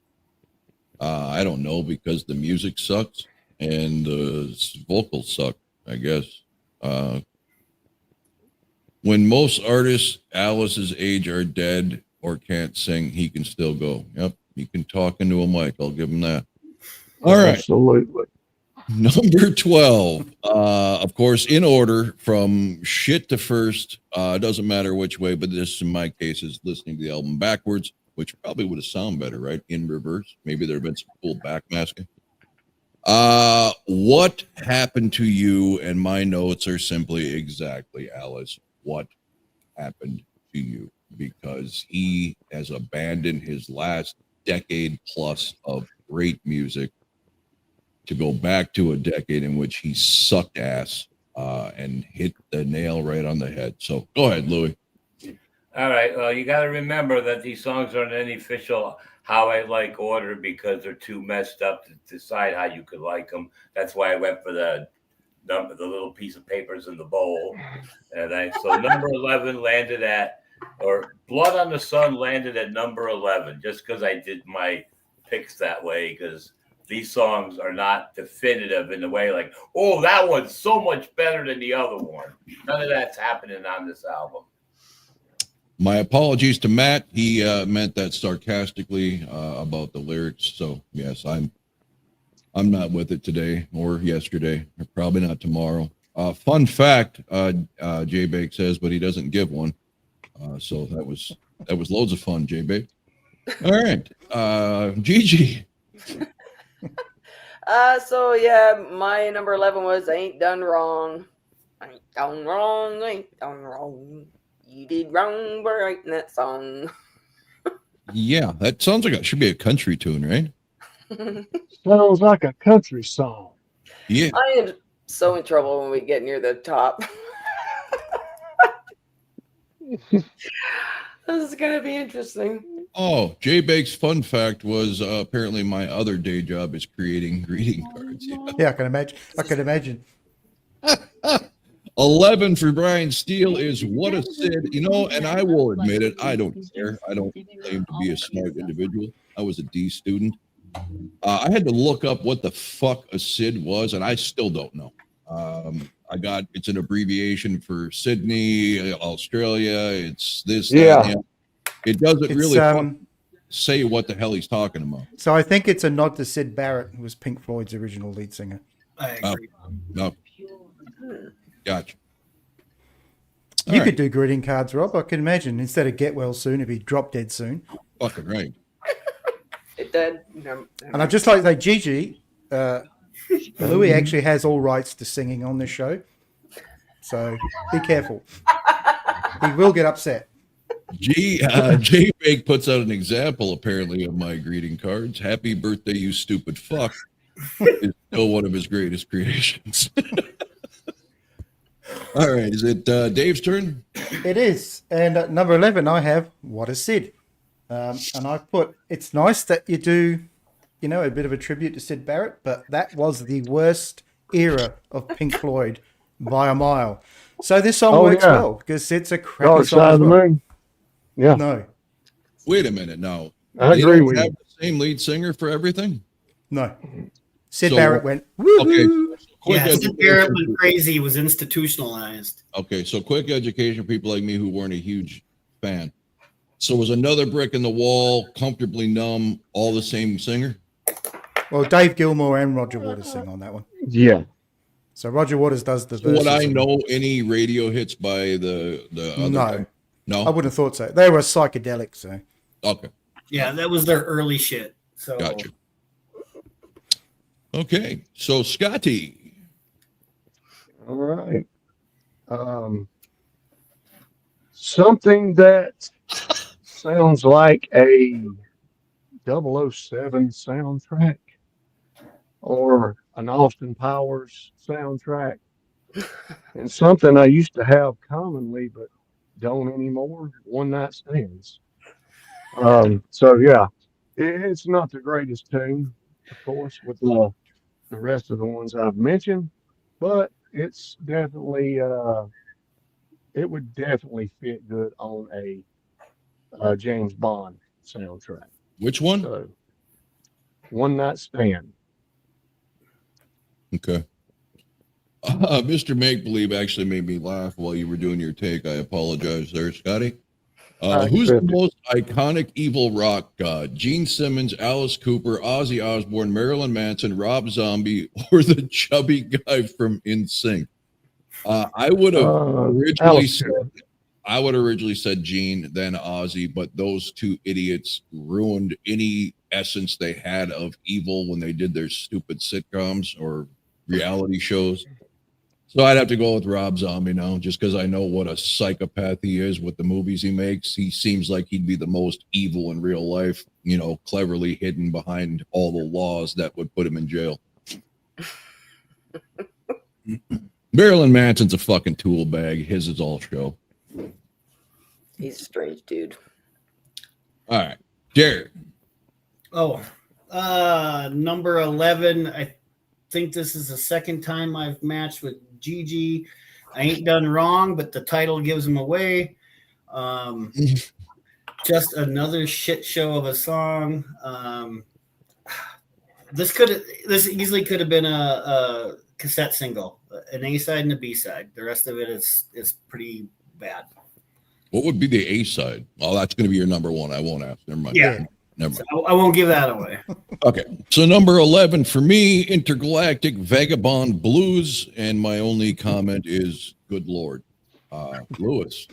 I don't know, because the music sucks and the vocals suck, I guess. When most artists Alice's age are dead or can't sing, he can still go. Yep, he can talk into a mic. I'll give him that. All right. Absolutely. Number 12. Of course, in order from shit to first. Doesn't matter which way, but this, in my case, is listening to the album backwards, which probably would have sounded better, right? In reverse. Maybe there have been some cool backmasking. What happened to you? And my notes are simply exactly, Alice, what happened to you? Because he has abandoned his last decade plus of great music to go back to a decade in which he sucked ass and hit the nail right on the head. So go ahead, Louis. All right. Well, you got to remember that these songs aren't in any official How I Like order because they're too messed up to decide how you could like them. That's why I went for the little piece of papers in the bowl. And so number 11 landed at, or Blood on the Sun landed at number 11, just because I did my picks that way, because these songs are not definitive in the way like, oh, that one's so much better than the other one. None of that's happening on this album. My apologies to Matt. He meant that sarcastically about the lyrics. So yes, I'm not with it today or yesterday, or probably not tomorrow. Fun fact, J-Bake says, but he doesn't give one. So that was loads of fun, J-Bake. All right, Gigi. So yeah, my number 11 was Ain't Done Wrong. Ain't done wrong, ain't done wrong. You did wrong by writing that song. Yeah, that sounds like it should be a country tune, right? Sounds like a country song. Yeah. I am so in trouble when we get near the top. This is gonna be interesting. Oh, J-Bake's fun fact was apparently my other day job is creating greeting cards. Yeah, I can imagine. 11 for Brian Steele is What a Sid. You know, and I will admit it, I don't care. I don't claim to be a smart individual. I was a D student. I had to look up what the fuck a Sid was, and I still don't know. It's an abbreviation for Sydney, Australia. It's this, Yeah. that, it doesn't really say what the hell he's talking about. So I think it's a nod to Sid Barrett, who was Pink Floyd's original lead singer. I agree. No. Gotcha. You could do greeting cards, Rob. I can imagine. Instead of get well soon, it'd be drop dead soon. Fucking right. It did. And I'd just like to say, Gigi, Louis actually has all rights to singing on this show. So be careful. He will get upset. J-Bake puts out an example, apparently, of my greeting cards. Happy birthday, you stupid fuck. Is still one of his greatest creations. All right, is it Dave's turn? It is. And at number 11, I have What a Sid. And I put, it's nice that you do, a bit of a tribute to Sid Barrett, but that was the worst era of Pink Floyd by a mile. So this song works well because it's a crappy Dark song. Side of the Moon. Yeah. No. Wait a minute now. I agree with you. Have the same lead singer for everything? No. Sid Barrett went, woo. Okay. Yeah, Sid Barrett went crazy. He was institutionalized. Okay, so quick education for people like me who weren't a huge fan. So was Another Brick in the Wall, Comfortably Numb, all the same singer? Well, Dave Gilmour and Roger Waters sing on that one. Yeah. So Roger Waters does the So verses. would I know any radio hits by the other guy? No? I wouldn't have thought so. They were psychedelic, so. Okay. Yeah, that was their early shit. So Gotcha. Okay, so Scotty. All right. Something that sounds like a 007 soundtrack or an Austin Powers soundtrack, and something I used to have commonly but don't anymore, One Night Stands. So yeah, it's not the greatest tune, of course, with the rest of the ones I've mentioned, but it's definitely it would definitely fit good on a James Bond soundtrack. Which one? So, One Night Stand. Okay. Mr. Make Believe actually made me laugh while you were doing your take. I apologize there, Scotty. Who's the most iconic evil rock god? Gene Simmons, Alice Cooper, Ozzy Osbourne, Marilyn Manson, Rob Zombie, or the chubby guy from NSYNC? I would have originally said Gene, then Ozzy, but those two idiots ruined any essence they had of evil when they did their stupid sitcoms or reality shows. So I'd have to go with Rob Zombie now, just because I know what a psychopath he is with the movies he makes. He seems like he'd be the most evil in real life, you know, cleverly hidden behind all the laws that would put him in jail. Marilyn Manson's a fucking tool bag. His is all show. He's a strange dude. All right, Jared. Oh, number 11. I think this is the second time I've matched with Gigi. I ain't done wrong, but the title gives him away. Just another shit show of a song. This easily could have been a cassette single, an A side and a B side. The rest of it is pretty bad. What would be the A side? Oh, that's going to be your number one. I won't ask. Never mind. Yeah. Never mind. So I won't give that away. Okay. So number 11 for me, Intergalactic Vagabond Blues. And my only comment is, good Lord. Lewis.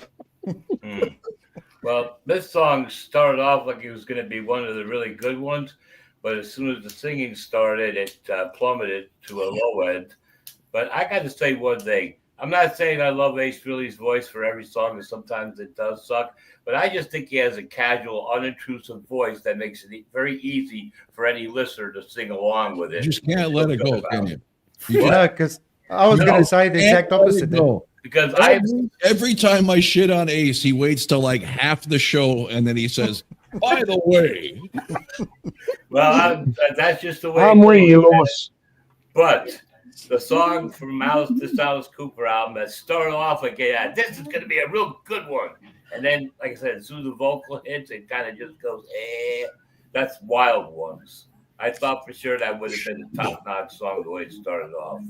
Well, this song started off like it was going to be one of the really good ones, but as soon as the singing started, it plummeted to a low end. But I got to say one thing. I'm not saying I love Ace Frehley's voice for every song, because sometimes it does suck, but I just think he has a casual, unintrusive voice that makes it very easy for any listener to sing along with it. You just can't let it go, can you? No, because I was going to say the exact opposite. Because every time I shit on Ace, he waits till like half the show, and then he says, by the way. Well, that's just the way. I'm with you, Lewis. But the song from this Alice Cooper album that started off like, yeah, this is going to be a real good one. And then, like I said, as soon as the vocal hits, it kind of just goes, eh. That's Wild Ones. I thought for sure that would have been a top-notch song the way it started off.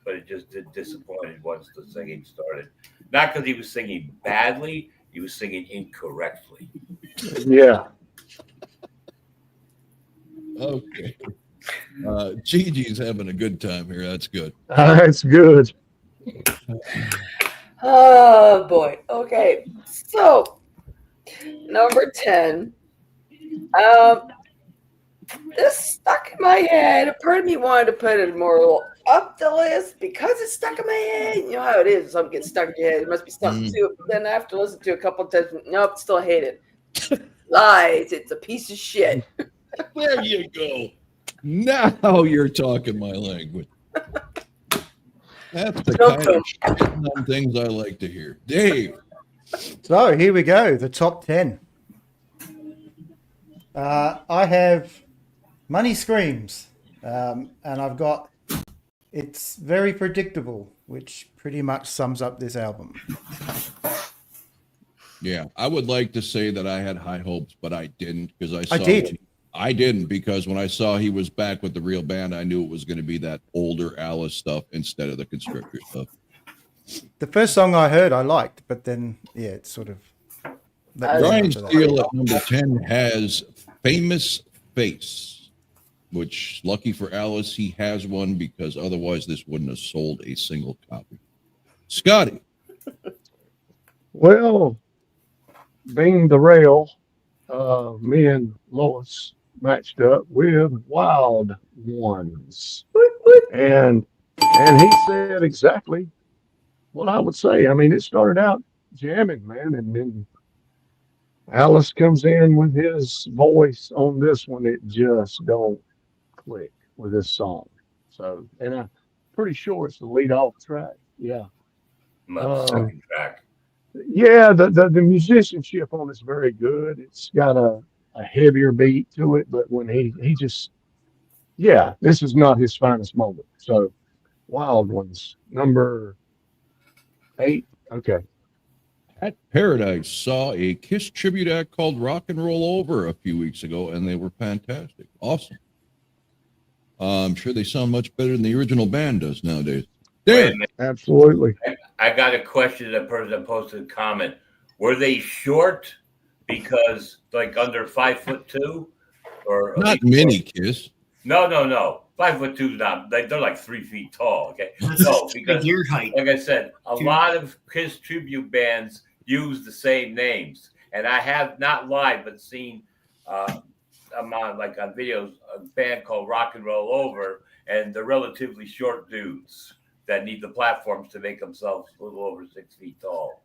But it just disappointed once the singing started. Not because he was singing badly, he was singing incorrectly. Yeah. Okay. Gigi's having a good time here. That's good. That's good. Oh boy. Okay. So number 10. This stuck in my head. A part of me wanted to put it more up the list because it's stuck in my head. You know how it is. Something gets stuck in your head. There must be something to it. But then I have to listen to it a couple of times. Nope, still hate it. Lies. It's a piece of shit. There you go. Now you're talking my language. That's the kind of things I like to hear. Dave. So here we go. The top 10. I have Money Screams. And I've got It's Very Predictable, which pretty much sums up this album. Yeah, I would like to say that I had high hopes, but I didn't because I didn't because when I saw he was back with the real band, I knew it was going to be that older Alice stuff instead of the Constrictor stuff. The first song I heard I liked, but then, yeah, it's sort of... Brian Steele at number 10 has Famous Face, which, lucky for Alice, he has one because otherwise this wouldn't have sold a single copy. Scotty. Well, being the rail, me and Lois matched up with Wild Ones. And he said exactly what I would say. I mean, it started out jamming, man, and then Alice comes in with his voice on this one. It just don't click with this song. So, and I'm pretty sure it's the lead off track. Yeah. Second track. Yeah, the musicianship on it's very good. It's got a heavier beat to it, but when he just, yeah, this is not his finest moment. So, Wild Ones, number 8. Okay. At Paradise saw a Kiss tribute act called Rock and Roll Over a few weeks ago, and they were fantastic. Awesome. I'm sure they sound much better than the original band does nowadays. Dan. Absolutely. I got a question. A person posted a comment. Were they short because like under 5'2", or not mini Kiss? No. 5'2" is not. They're like 3 feet tall. Okay, no, because your height. Like I said, a lot of Kiss tribute bands use the same names, and I have not live but seen I'm on like on videos, a band called Rock and Roll Over, and they're relatively short dudes that need the platforms to make themselves a little over 6 feet tall.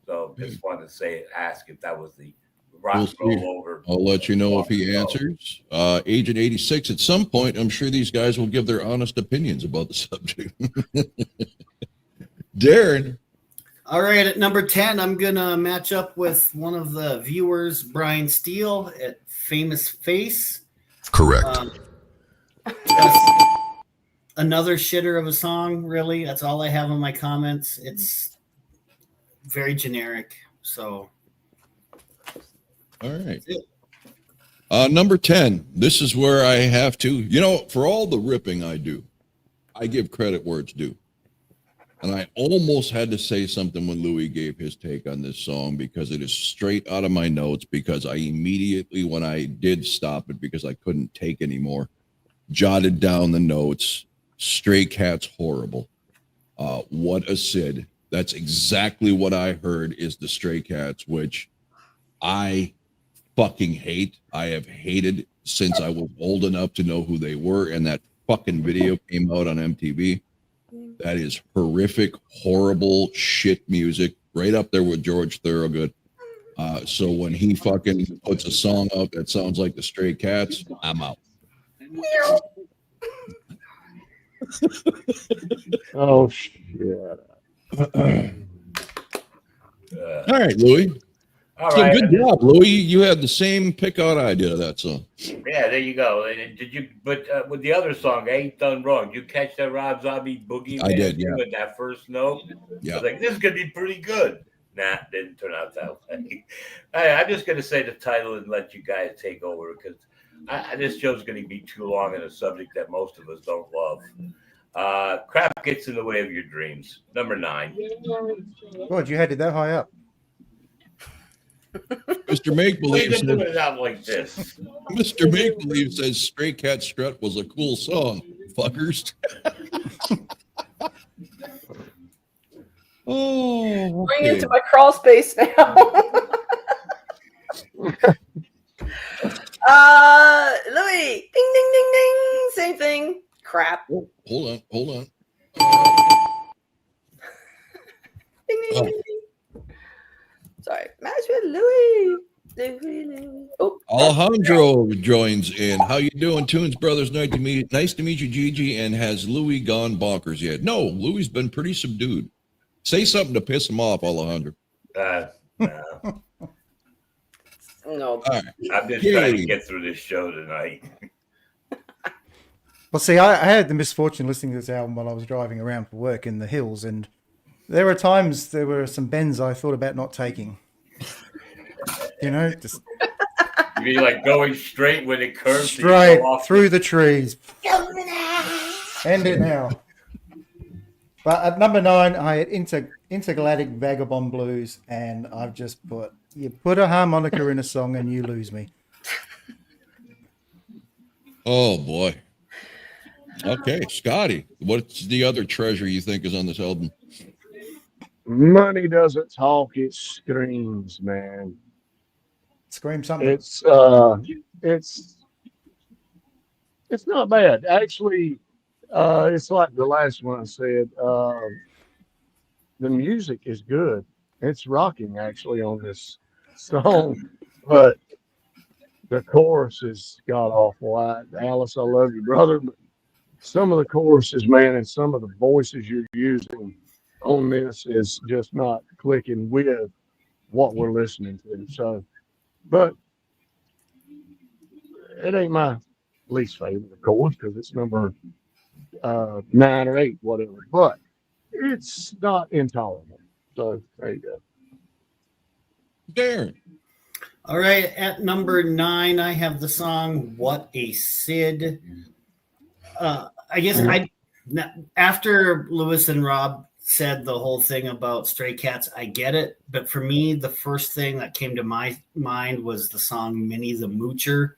So just wanted to ask if that was the Rock and Roll Over. I'll let you know if he answers. Agent 86, at some point, I'm sure these guys will give their honest opinions about the subject. Darren. All right, at number 10, I'm going to match up with one of the viewers, Brian Steele, at Famous Face. Correct. Another shitter of a song, really. That's all I have on my comments. It's very generic, so. All right. Number 10, this is where I have to, for all the ripping I do, I give credit where it's due. And I almost had to say something when Louis gave his take on this song because it is straight out of my notes, because I immediately, when I did stop it because I couldn't take anymore, jotted down the notes. Stray Cats horrible. What a Sid. That's exactly what I heard is the Stray Cats, which I fucking hate. I have hated since I was old enough to know who they were, and that fucking video came out on MTV. That is horrific, horrible shit music, right up there with George Thorogood. So when he fucking puts a song out that sounds like the Stray Cats, I'm out. Oh, shit. All right, Louis. All So right. good job, Louis. You had the same pick out I did of that song. Yeah, there you go. And did you? But with the other song, Ain't Done Wrong. Did you catch that Rob Zombie Boogie? I did, yeah. With that first note, Yeah. I was like, this is gonna be pretty good. Nah, didn't turn out that way. I'm just gonna say the title and let you guys take over because this show's gonna be too long on a subject that most of us don't love. Crap gets in the way of your dreams. Number 9. God, you had it that high up. Mr. Make Believe Leave said, it out like this. Mr. Make Believe says Stray Cat Strut was a cool song, fuckers. Oh, Bring okay. into my crawl space now. Louis, ding, ding, ding, ding. Same thing. Crap. Oh, hold on. Ding, ding, ding, ding. Sorry. Match with Louis. Oh, Alejandro joins in. How you doing, Tunes Brothers? Nice to meet you, Gigi. And has Louis gone bonkers yet? No, Louis been pretty subdued. Say something to piss him off, Alejandro. No. no. All right. I'm just trying to get through this show tonight. Well, see, I had the misfortune listening to this album while I was driving around for work in the hills, and there were times there were some bends I thought about not taking. Just You mean like going straight when it curves? straight through the trees. End it now. But at number 9, I had Intergalactic Vagabond Blues, and I've just you put a harmonica in a song and you lose me. Oh, boy. Okay, Scotty, what's the other treasure you think is on this album? Money doesn't talk, it screams, man. Scream something. It's not bad. Actually, it's like the last one I said. The music is good. It's rocking actually on this song, but the chorus is god awful. Alice, I love you, brother, but some of the choruses, man, and some of the voices you're using on this is just not clicking with what we're listening to. So, but it ain't my least favorite, of course, because it's number 9 or 8, whatever. But it's not intolerable. So there you go. Darren. All right, at number 9, I have the song "What a Sid." I guess after Lewis and Rob said the whole thing about Stray Cats, I get it. But for me, the first thing that came to my mind was the song "Minnie the Moocher."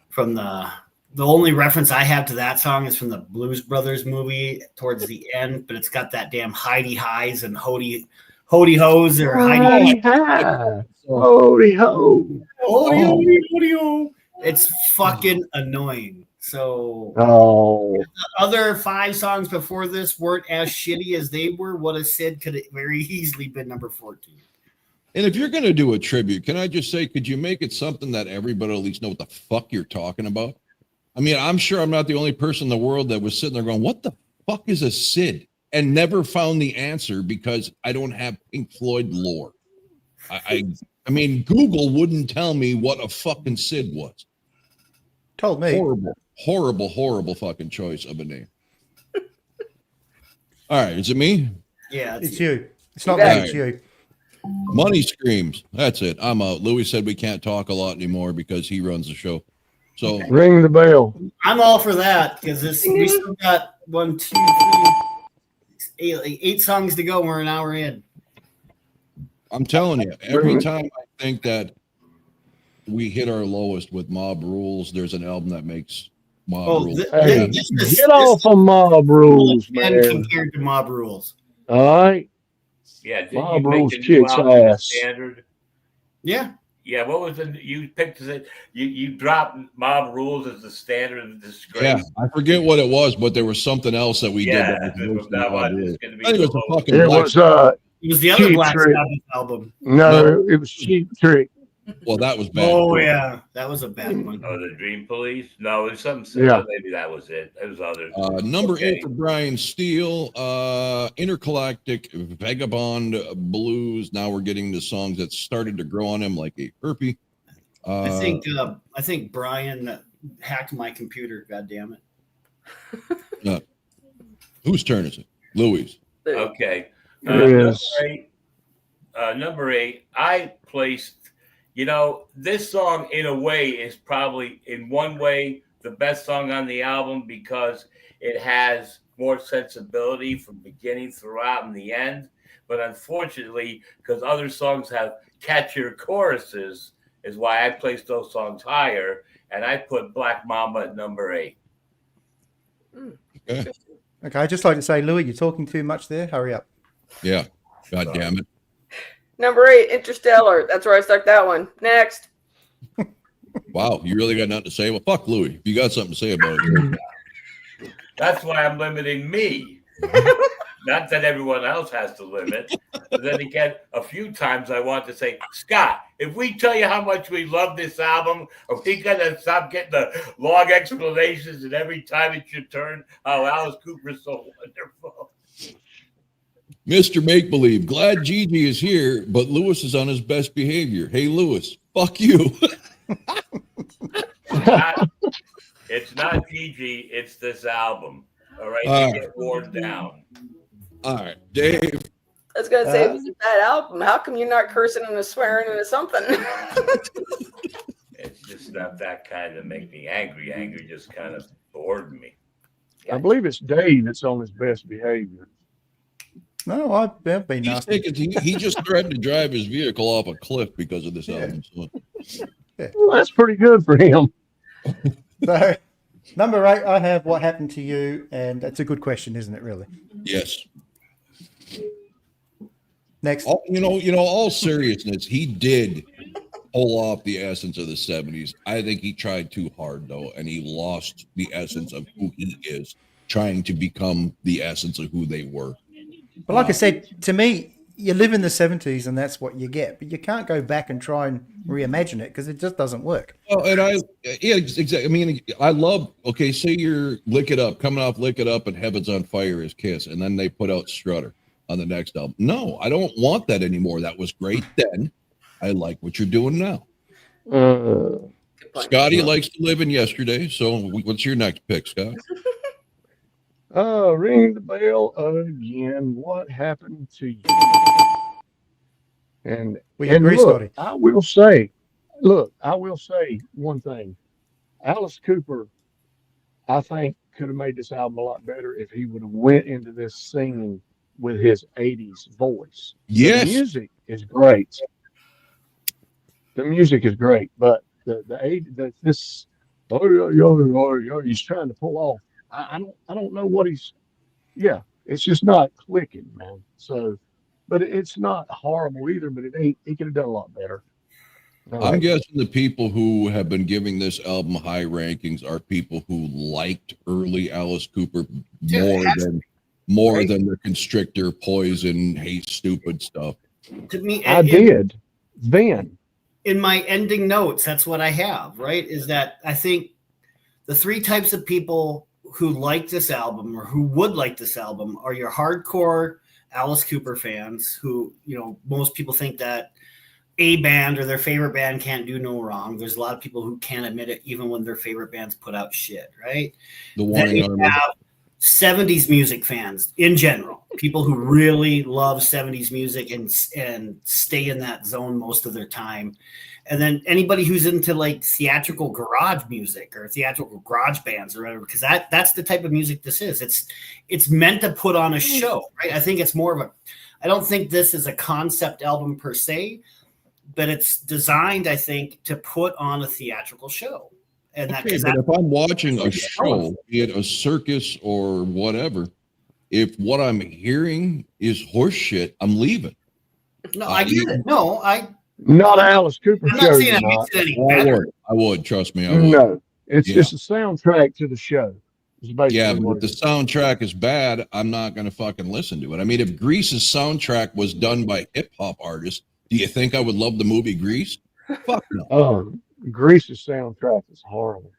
From the only reference I have to that song is from the Blues Brothers movie towards the end, but it's got that damn Heidi Highs and Hody Hoes or Heidi Hody ho. Hody Ho. It's fucking annoying. So Oh, the other 5 songs before this weren't as shitty as they were. What I said could have very easily been number 14. And if you're going to do a tribute, can I just say, could you make it something that everybody at least know what the fuck you're talking about? I mean, I'm sure I'm not the only person in the world that was sitting there going, what the fuck is a Sid? And never found the answer because I don't have Pink Floyd lore. I mean, Google wouldn't tell me what a fucking Sid was. Told me. Horrible fucking choice of a name. All right, is it me? Yeah, It's you. It's not me, Right. it's you. Money screams. That's it. I'm out. Louis said we can't talk a lot anymore because he runs the show. So ring the bell. I'm all for that because we still got 1, 2, 3, 8 songs to go. We're an hour in. I'm telling you, every time I think that we hit our lowest with Mob Rules, there's an album that makes Mob Rules. Hey, this get off of Mob Rules, man. Compared to Mob Rules. All right. Yeah, did Mob you make Rules the new kicks album ass. standard? Yeah. Yeah, what was the you picked? You dropped Mob Rules as the standard of disgrace. Yeah, I forget what it was, but there was something else that we did. That was worse from than now Mob on, Rules. it's going to be I think it was the a lowest. fucking It Black. was It was the other Cheap Black Trick. Sabbath album. No, it was Cheap Trick. Well, that was bad. Oh yeah, that was a bad one. Oh, the Dream Police? No, it was something. Yeah. Maybe that was it. It was others. Number Okay. 8 for Brian Steele, Intergalactic Vagabond Blues. Now we're getting the songs that started to grow on him like a herpy. I think Brian hacked my computer. God damn it. Whose turn is it? Louis. Okay. Yes. Number 8, I placed, this song in a way is probably in one way the best song on the album because it has more sensibility from beginning throughout and the end. But unfortunately, because other songs have catchier choruses, is why I placed those songs higher. And I put Black Mamba at number 8. Okay. Okay, I'd just like to say, Louis, you're talking too much there. Hurry up. Yeah. God damn it. Number 8, Interstellar. That's where I stuck that one. Next. Wow, you really got nothing to say? Well, fuck Louis. If you got something to say about it. That's why I'm limiting me. Not that everyone else has to limit. But then again, a few times I want to say, Scott, if we tell you how much we love this album, are we going to stop getting the long explanations and every time it's your turn, how Alice Cooper's so wonderful? Mr. Make Believe, glad Gigi is here, but Lewis is on his best behavior. Hey, Lewis, fuck you. It's not Gigi, it's this album. All right, you get worn down. All right, Dave. I was going to say, it was a bad album. How come you're not cursing and swearing into something? It's just not that kind of make me angry. Angry just kind of bored me. I believe it's Dave that's on his best behavior. No, I've been He's nasty. he just threatened to drive his vehicle off a cliff because of this album. So. Well, that's pretty good for him. So, number 8, I have What Happened to You, and that's a good question, isn't it, really? Yes. Next. All seriousness, he did pull off the essence of the 70s. I think he tried too hard, though, and he lost the essence of who he is, trying to become the essence of who they were. But like I said, to me, you live in the 70s and that's what you get. But you can't go back and try and reimagine it because it just doesn't work. Well, and exactly. I mean, I love, say you're Lick It Up, coming off Lick It Up and Heaven's on Fire is Kiss, and then they put out Strutter on the next album. No, I don't want that anymore. That was great then. I like what you're doing now. Scotty likes to live in yesterday. So what's your next pick, Scott? Ring the bell again. What happened to you? And We agree, look, Scotty. I will say one thing. Alice Cooper, I think, could have made this album a lot better if he would have went into this singing with his 80s voice. Yes. The music is great. But he's trying to pull off. I don't know what it's just not clicking, man. So, but it's not horrible either, but he could have done a lot better. All I'm right. guessing the people who have been giving this album high rankings are people who liked early Alice Cooper more than the Constrictor, Poison, Hate Stupid stuff. To me, I did then. in my ending notes, that's what I have, right? Is that I think the three types of people who like this album or who would like this album are your hardcore Alice Cooper fans who, most people think that a band or their favorite band can't do no wrong. There's a lot of people who can't admit it even when their favorite bands put out shit, right? The Then Warning you Army. have 70s music fans in general, people who really love 70s music and stay in that zone most of their time. And then anybody who's into like theatrical garage music or theatrical garage bands or whatever, because that's the type of music this is. It's meant to put on a show, right? I think it's more of I don't think this is a concept album per se, but it's designed, I think, to put on a theatrical show. And Okay, but if I'm watching a show, be it a circus or whatever, if what I'm hearing is horse shit, I'm leaving. No, I get it. No, Not Alice Cooper I'm show. not saying You're it not. makes it any better. I would, trust me. I would. No, it's Yeah. a soundtrack to the show. It's basically Yeah, but what if the it is. soundtrack is bad, I'm not going to fucking listen to it. I mean, if Grease's soundtrack was done by hip hop artists, do you think I would love the movie Grease? Fuck no. Grease's soundtrack is horrible.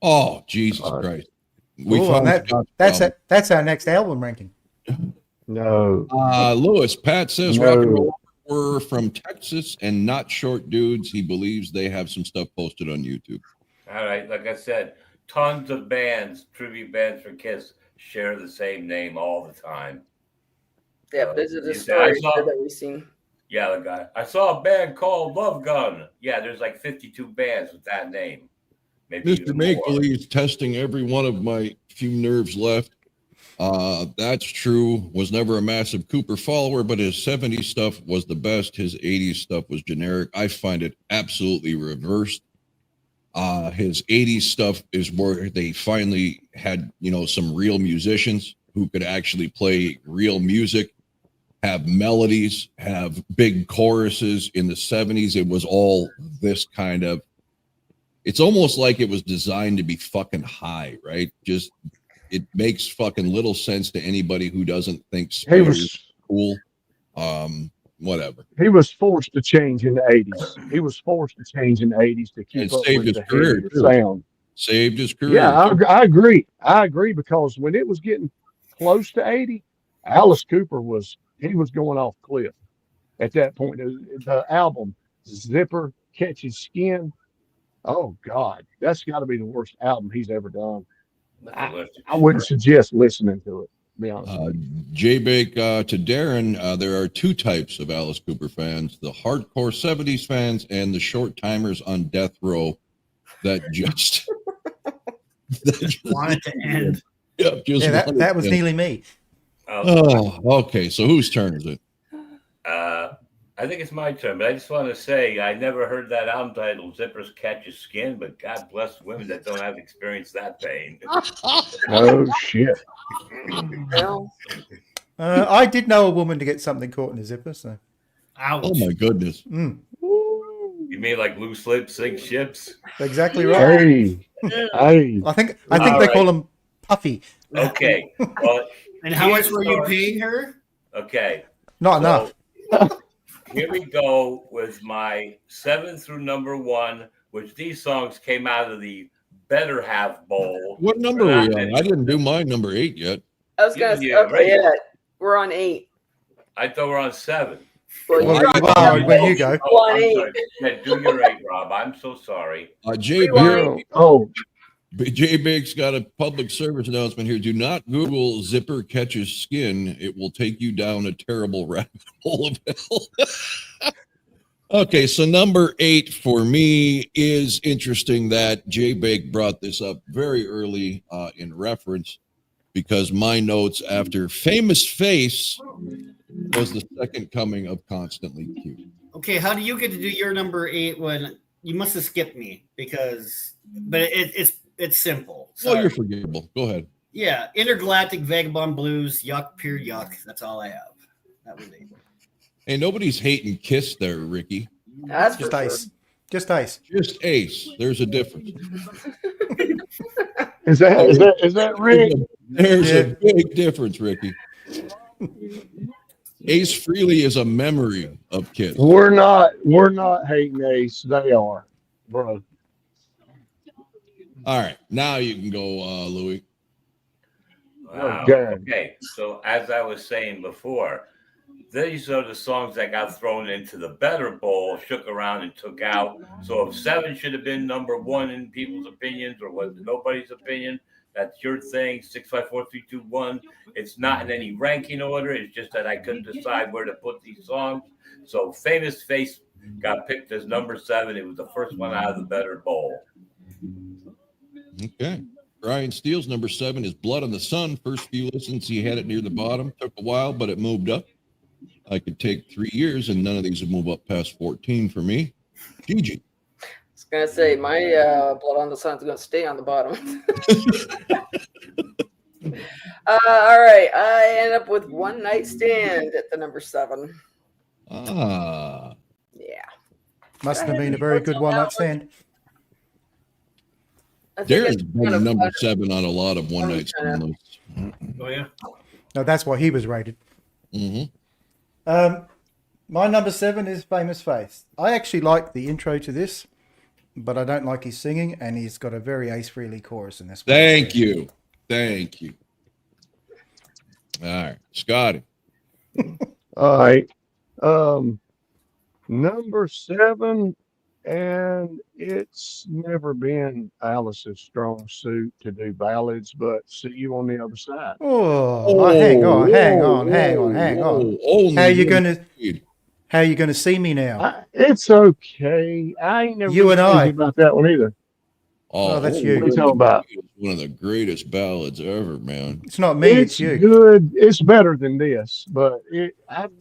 Oh, Jesus Christ. That's our next album ranking. No. Lewis, Pat says No. rock and roll were from Texas and not short dudes. He believes they have some stuff posted on YouTube. All right, like I said, tons of bands, tribute bands for Kiss, share the same name all the time. Yeah, this is a I story saw- that we've seen. Yeah, the guy. I saw a band called Love Gun. Yeah, there's like 52 bands with that name. Maybe Mr. even Make more. Believe's testing every one of my few nerves left. That's true. Was never a massive Cooper follower, but his 70s stuff was the best. His 80s stuff was generic. I find it absolutely reversed. His 80s stuff is where they finally had, some real musicians who could actually play real music, have melodies, have big choruses. In the 70s, it was all this kind of, it's almost like it was designed to be fucking high, right? Just, it makes fucking little sense to anybody who doesn't think He Spider's was cool. Whatever. he was forced to change in the 80s. He was forced to change in the 80s to keep And up saved with his the career, heavier too. sound. Saved his career. Yeah, I agree. I agree because when it was getting close to 80, Alice Cooper was going off cliff at that point. The album Zipper Catches Skin. Oh God, that's got to be the worst album he's ever done. I wouldn't suggest listening to it. To be honest. J-Bake to Darren, there are two types of Alice Cooper fans: the hardcore 70s fans and the short timers on death row that just want it to end. Yeah, that was nearly me. Oh, okay. So whose turn is it? I think it's my turn, but I just want to say I never heard that album title, Zippers Catch Skin, but God bless women that don't have experienced that pain. Oh, shit. Well, I did know a woman to get something caught in a zipper, so. Ouch. Oh, my goodness. You mean like loose lips sink ships? Exactly right. Hey, hey. I think All they right. call them puffy. Okay. Well, And how much here's were you our- paying her? Okay. Not enough. Here we go with my 7 through number 1, which these songs came out of the Better Have Bowl. What number are we on? I didn't do my number 8 yet. I was gonna say, Yeah, okay, right. yeah, we're on 8. I thought we're on 7. Well, Well, you're on well, 7. where you go. Oh, I'm 1-8. sorry. Yeah, do your 8, Rob. I'm so sorry. J-Bake's got a public service announcement here. Do not Google Zipper Catches Skin. It will take you down a terrible rabbit hole of hell. Okay, so number 8 for me is interesting that J-Bake brought this up very early in reference, because my notes after Famous Face was the second coming of Constantly Cute. Okay, how do you get to do your number 8 when you must have skipped me? But it's simple. Oh, you're forgivable. Go ahead. Yeah, Intergalactic Vagabond Blues, yuck, pure yuck. That's all I have. That was 8. Hey, nobody's hating Kiss there, Ricky. That's Just for ice. sure. Just Ace. Just Ace. There's a difference. Is that Rick? There's a big difference, Ricky. Ace Frehley is a memory of Kiss. We're not hating Ace. They are, bro. All right, now you can go, Louis. Wow. Okay. Okay, so as I was saying before, these are the songs that got thrown into the better bowl, shook around and took out. So if 7 should have been number 1 in people's opinions, or was nobody's opinion, that's your thing. 6, 5, 4, 3, 2, 1. It's not in any ranking order. It's just that I couldn't decide where to put these songs. So Famous Face got picked as number 7. It was the first one out of the better bowl. Okay. Brian Steele's number 7 is Blood on the Sun. First few listens, he had it near the bottom. Took a while, but it moved up. I could take 3 years, and none of these would move up past 14 for me. Gigi. I was going to say, my Blood on the Sun is going to stay on the bottom. All right. I end up with One Night Stand at the number 7. Ah. Yeah. Must have been a very good one-night stand. Darren's been a number 7 on a lot of one-night stand lists. Oh, yeah. No, that's why he was rated. Mm-hmm. My number 7 is Famous Face. I actually like the intro to this, but I don't like his singing, and he's got a very Ace Frehley chorus in this one. Thank you. All right, Scotty. All right. Number 7, and it's never been Alice's strong suit to do ballads, but See You on the Other Side. Hang on. How you gonna see me now? It's okay. I ain't never You and I about that one either. Oh, that's you. What are you talking about? One of the greatest ballads ever, man. It's not me, it's you. Good. It's better than this, but I've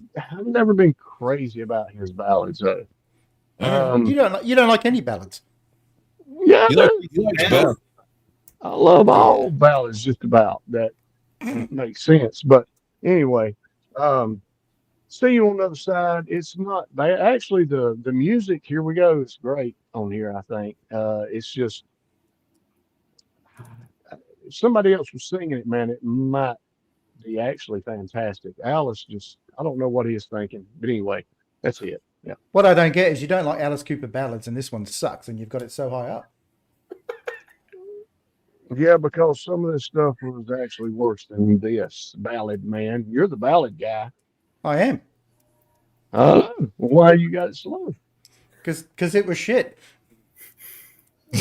never been crazy about his ballads. Though. You don't like any ballads. Yeah, He likes ballads. I love all ballads just about that. Makes sense. But anyway, See You on the Other Side. It's not bad. Actually, the music, here we go, is great on here, I think. It's just, if somebody else was singing it, man, it might be actually fantastic. Alice just, I don't know what he is thinking. But anyway, that's it. Yeah. What I don't get is you don't like Alice Cooper ballads, and this one sucks, and you've got it so high up. Yeah, because some of this stuff was actually worse than this ballad, man. You're the ballad guy. I am. Why you got it slow? Because it was shit.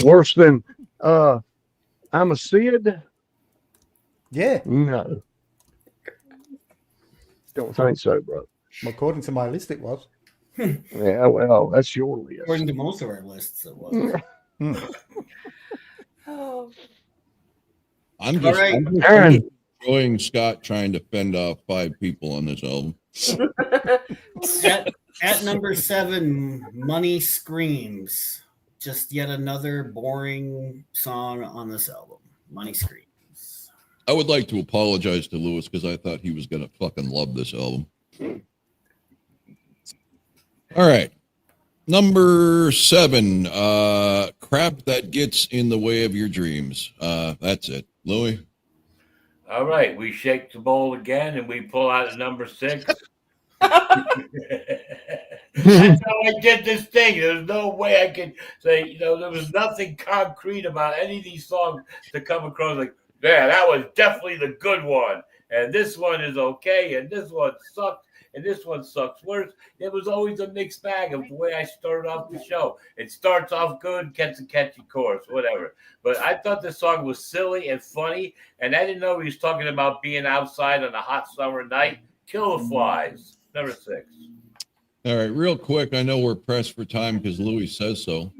Worse than I'm a Sid? Yeah. No. Don't think so, bro. According to my list, it was. Yeah, well, that's your list. According to most of our lists, it was. Oh. I'm All just right. enjoying Scott trying to fend off 5 people on this album. At number 7, Money Screams. Just yet another boring song on this album. Money Screams. I would like to apologize to Lewis because I thought he was going to fucking love this album. All right. Number 7, Crap That Gets in the Way of Your Dreams. That's it. Louis? All right, we shake the bowl again and we pull out a number 6. That's how I did this thing. There's no way I could say, there was nothing concrete about any of these songs to come across like, yeah, that was definitely the good one. And this one is okay. And this one sucked. And this one sucks worse. It was always a mixed bag of the way I started off the show. It starts off good, gets a catchy chorus, whatever. But I thought this song was silly and funny, and I didn't know he was talking about being outside on a hot summer night. Kill the Flies, number 6. All right, real quick. I know we're pressed for time because Louis says so.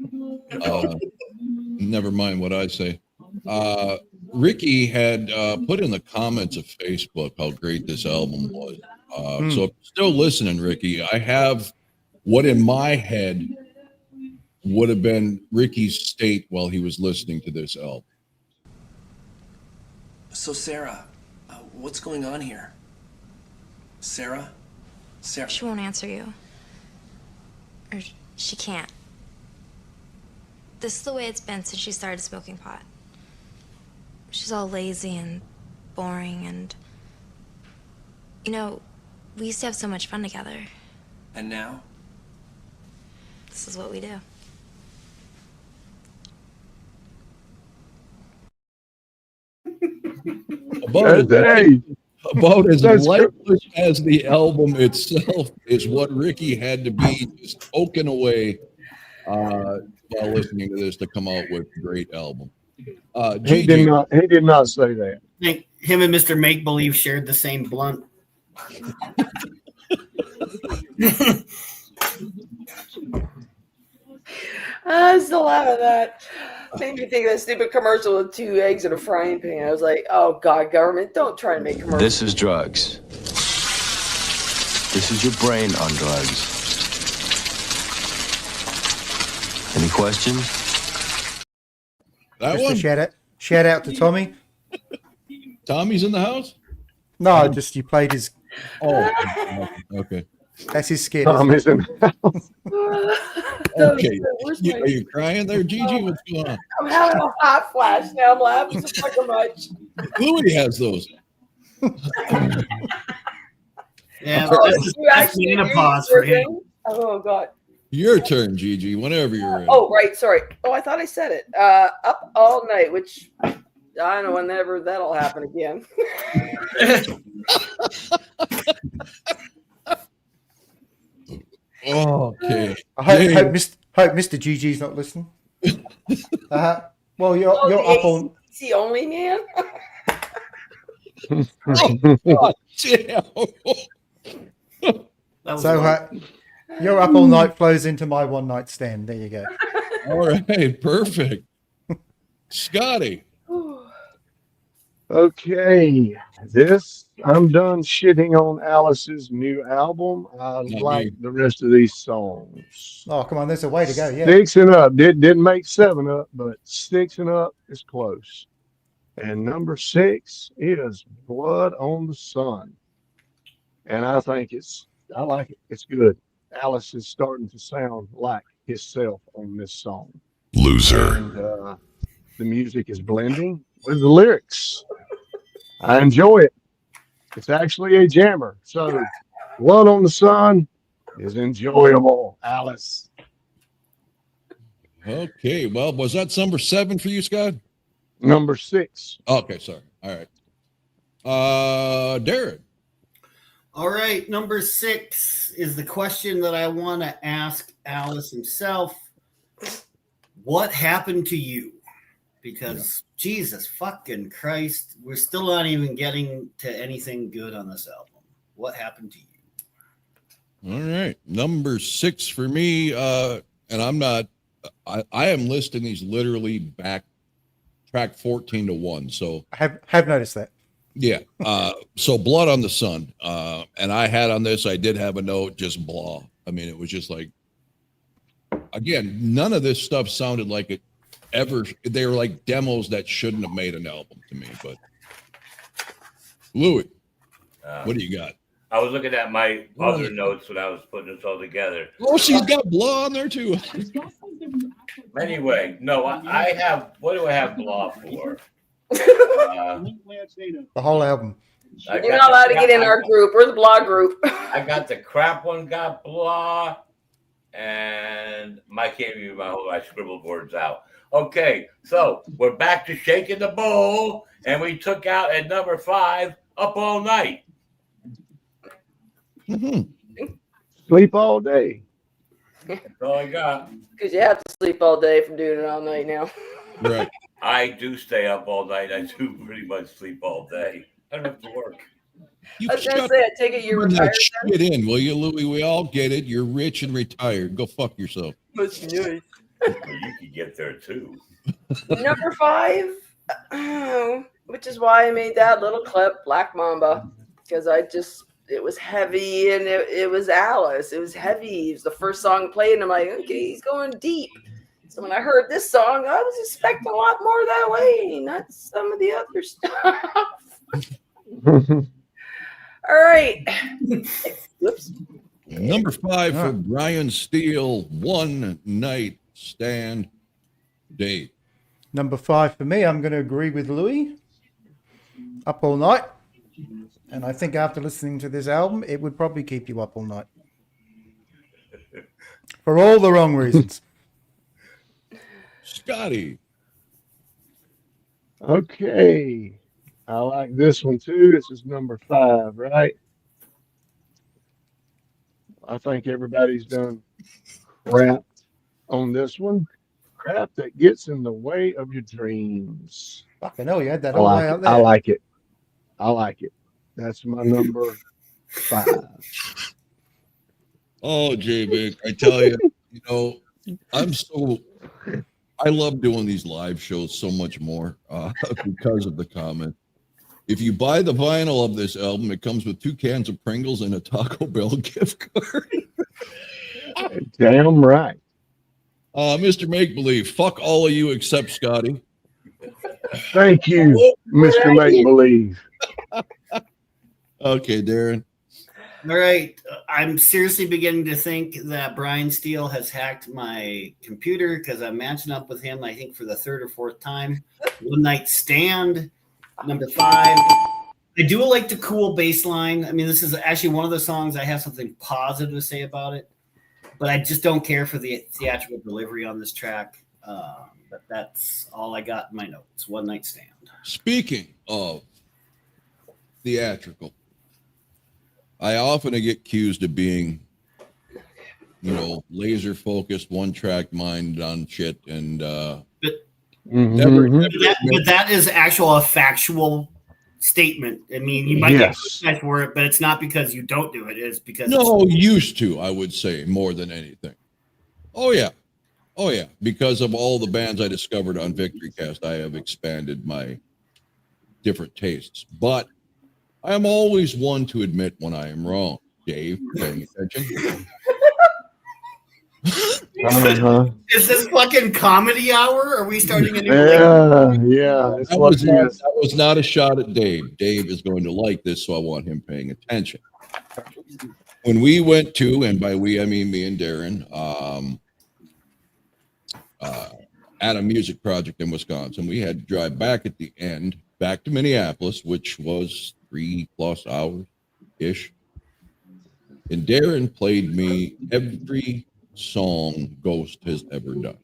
Never mind what I say. Ricky had put in the comments of Facebook how great this album was. So if you're still listening, Ricky, I have what in my head would have been Ricky's state while he was listening to this album. So Sarah, what's going on here? Sarah? She won't answer you. Or she can't. this is the way it's been since she started smoking pot. She's all lazy and boring, and you know, we used to have so much fun together. And now? This is what we do. About as That's lifeless as the album itself is what Ricky had to be just poking away while listening to this to come out with a great album. He did not say that. I think him and Mr. Make Believe shared the same blunt. I still laugh at that. Made me think of that stupid commercial with 2 eggs in a frying pan. I was like, oh God, government, don't try to make commercials. This is drugs. This is your brain on drugs. Any questions? That Just one? a shout out to Tommy. Tommy's in the house? No, just you played his. Oh, okay. That's his skit. Tommy's in the house. Okay. Are you crying there, Gigi? What's going on? I'm having a hot flash now. I'm laughing so fucking much. Louis has those. Yeah, You that's actually menopause for him. Oh God. Your turn, Gigi, whenever you're ready. Oh, right. Sorry. Oh, I thought I said it. Up all night, which I don't know whenever that'll happen again. Okay. I hope Mr. GG's not listening. Well, you're up on. Is he only man? God damn. So you're up all night flows into my one night stand. There you go. All right, perfect. Scotty. Okay, I'm done shitting on Alice's new album. I like the rest of these songs. Oh, come on, there's a way to go. Yeah. 6 and Up didn't make 7 Up, but 6 and Up is close. And number 6 is Blood on the Sun. And I like it. It's good. Alice is starting to sound like himself on this song. Loser. And the music is blending with the lyrics. I enjoy it. It's actually a jammer. So Blood on the Sun is enjoyable, Alice. Okay, well, was that number 7 for you, Scott? Number 6. Okay, sorry. All right. Darren. All right, number 6 is the question that I want to ask Alice himself. What happened to you? Because Jesus fucking Christ, we're still not even getting to anything good on this album. What happened to you? All right. Number 6 for me, and I am listing these literally back track 14 to 1. So I have noticed that. Yeah. So Blood on the Sun. And I had on this, I did have a note, just blah. I mean, it was just like, again, none of this stuff sounded like it ever. They were like demos that shouldn't have made an album to me. But Louis, what do you got? I was looking at my other notes when I was putting this all together. Oh, she's got blah on there too. Anyway, no, I have, what do I have blah for? The whole album. You're not allowed to get in our group. We're the blah group. I got the crap one, got blah, and Mike gave me my scribbled words out. Okay, so we're back to shaking the bowl, and we took out at number 5, Up All Night. Mm-hmm. Sleep all day. That's all I got. Because you have to sleep all day from doing it all night now. Right. I do stay up all night. I do pretty much sleep all day. I don't have to work. You I was going to say, I take it you're retired. Shit in, will you, Louis? We all get it. You're rich and retired. Go fuck yourself. Must be nice. Well, you could get there too. Number 5, which is why I made that little clip, Black Mamba, because it was heavy and it was Alice. It was heavy. It was the first song played, and I'm like, okay, he's going deep. So when I heard this song, I was expecting a lot more that way, not some of the other stuff. All right. Whoops. Number 5 for Brian Steele, One Night Stand. Dave. Number 5 for me, I'm going to agree with Louis. Up All Night. And I think after listening to this album, it would probably keep you up all night. For all the wrong reasons. Scotty. Okay. I like this one too. This is number 5, right? I think everybody's done crap on this one. Crap that gets in the way of your dreams. Fucking hell, you had that I all the like way it. up there. I like it. I like it. That's my number 5. Oh, J-Vic, I tell you, you know, I love doing these live shows so much more because of the comment. If you buy the vinyl of this album, it comes with 2 cans of Pringles and a Taco Bell gift card. Damn right. Mr. Make Believe, fuck all of you except Scotty. Thank you, Mr. Make Believe. Okay, Darren. All right. I'm seriously beginning to think that Brian Steele has hacked my computer because I'm matching up with him, I think, for the 3rd or 4th time. One Night Stand, number 5. I do like the cool bass line. I mean, this is actually one of the songs I have something positive to say about it, but I just don't care for the theatrical delivery on this track. But that's all I got in my notes. One Night Stand. Speaking of theatrical, I often get accused of being, you know, laser focused, one track mind on shit, and But never that is a factual statement. I mean, you might get criticized for it, but it's not because you don't do it. It's because used to, I would say, more than anything. Oh yeah, because of all the bands I discovered on Victory Cast, I have expanded my different tastes, but I am always one to admit when I am wrong. Dave, paying attention? Is this fucking comedy hour? Are we starting a new? Yeah. That was not a shot at Dave. Dave is going to like this, so I want him paying attention. When we went to, and by we I mean me and Darren, at a music project in Wisconsin, we had to drive back at the end, back to Minneapolis, which was 3+ hours ish. And Darren played me every song Ghost has ever done.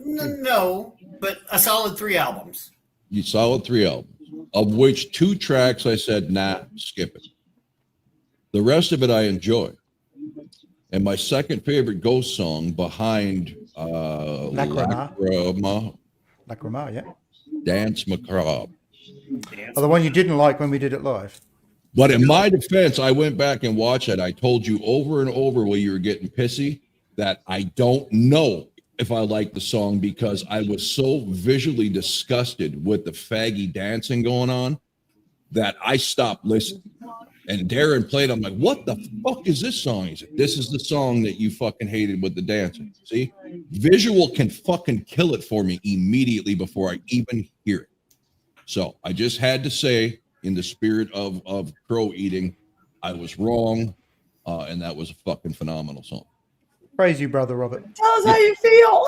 No, but a solid 3 albums. You solid 3 albums, of which 2 tracks I said, nah, skip it. The rest of it I enjoyed. And my second favorite Ghost song behind Lacrima, yeah. Dance Macabre. Oh, the one you didn't like when we did it live. But in my defense, I went back and watched it. I told you over and over while you were getting pissy that I don't know if I like the song because I was so visually disgusted with the faggy dancing going on that I stopped listening. And Darren played. I'm like, what the fuck is this song? He said, this is the song that you fucking hated with the dancing. See, visual can fucking kill it for me immediately before I even hear it. So I just had to say, in the spirit of crow eating, I was wrong, and that was a fucking phenomenal song. Praise you, Brother Robert. Tell us how you feel.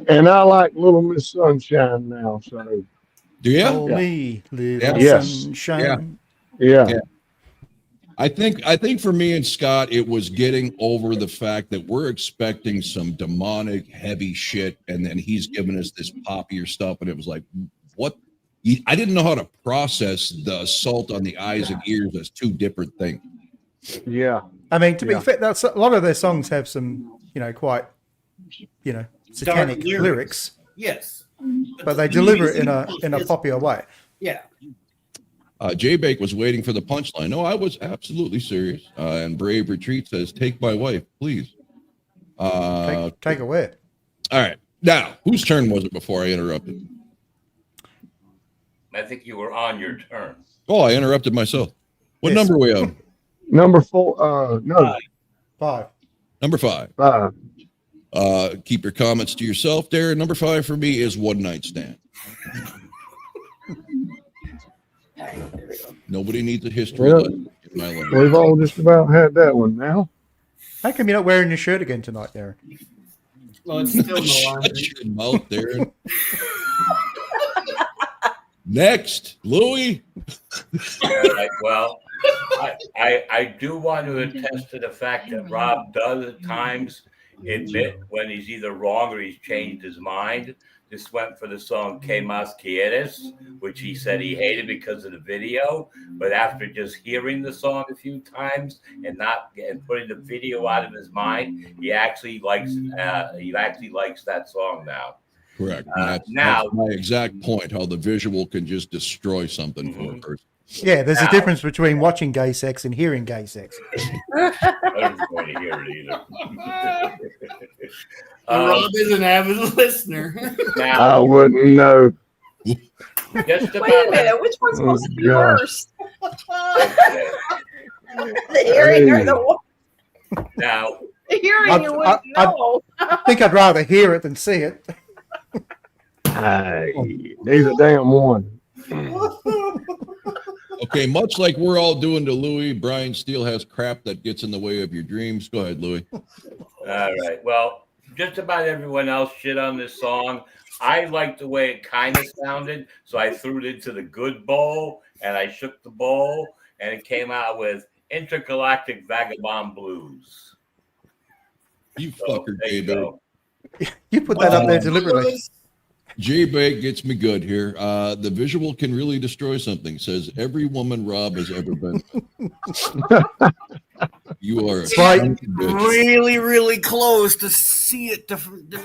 And I like Little Miss Sunshine now, so. Do you? Call me Little Sunshine. Yeah. I think for me and Scott, it was getting over the fact that we're expecting some demonic heavy shit, and then he's giving us this poppier stuff, and it was like, what? I didn't know how to process the assault on the eyes and ears as 2 different things. Yeah. I mean, to be fair, that's a lot of their songs have some, quite, satanic lyrics. Yes. But they deliver it in a popular way. Yeah. J-Bake was waiting for the punchline. No, I was absolutely serious. And Brave Retreat says, take my wife, please. Take away. All right. Now, whose turn was it before I interrupted? I think you were on your turn. Oh, I interrupted myself. What number are we on? Number 4. No. 5. Number 5. 5. Keep your comments to yourself, Darren. Number 5 for me is One Night Stand. Nobody needs a history lesson in my life. We've all just about had that one now. How come you're not wearing your shirt again tonight, Darren? Well, it's still no Shut laundry. your mouth, Darren. Next, Louis. All right, well, I do want to attest to the fact that Rob does at times admit when he's either wrong or he's changed his mind. This went for the song Que Mas Quieres, which he said he hated because of the video. But after just hearing the song a few times and putting the video out of his mind, he actually likes that song now. Correct. That's now, my exact point, how the visual can just destroy something for a person. Yeah, there's a difference between watching gay sex and hearing gay sex. I wasn't going to hear it either. Rob is an avid listener. Now, I wouldn't know. just Wait a about minute, which one's supposed to be gosh. worse? The hearing or the one? now, The hearing, you wouldn't know. I think I'd rather hear it than see it. Neither damn one. Okay, much like we're all doing to Louis, Brian Steele has crap that gets in the way of your dreams. Go ahead, Louis. all right. Well, just about everyone else shit on this song. I liked the way it kind of sounded, so I threw it into the good bowl, and I shook the bowl, and it came out with Intergalactic Vagabond Blues. You So, fucker, there you J-Bake. go. You put that up there deliberately. J-Bake gets me good here. The visual can really destroy something, says every woman Rob has ever been with. You are a Right. son of a bitch. Really, really close to see it. To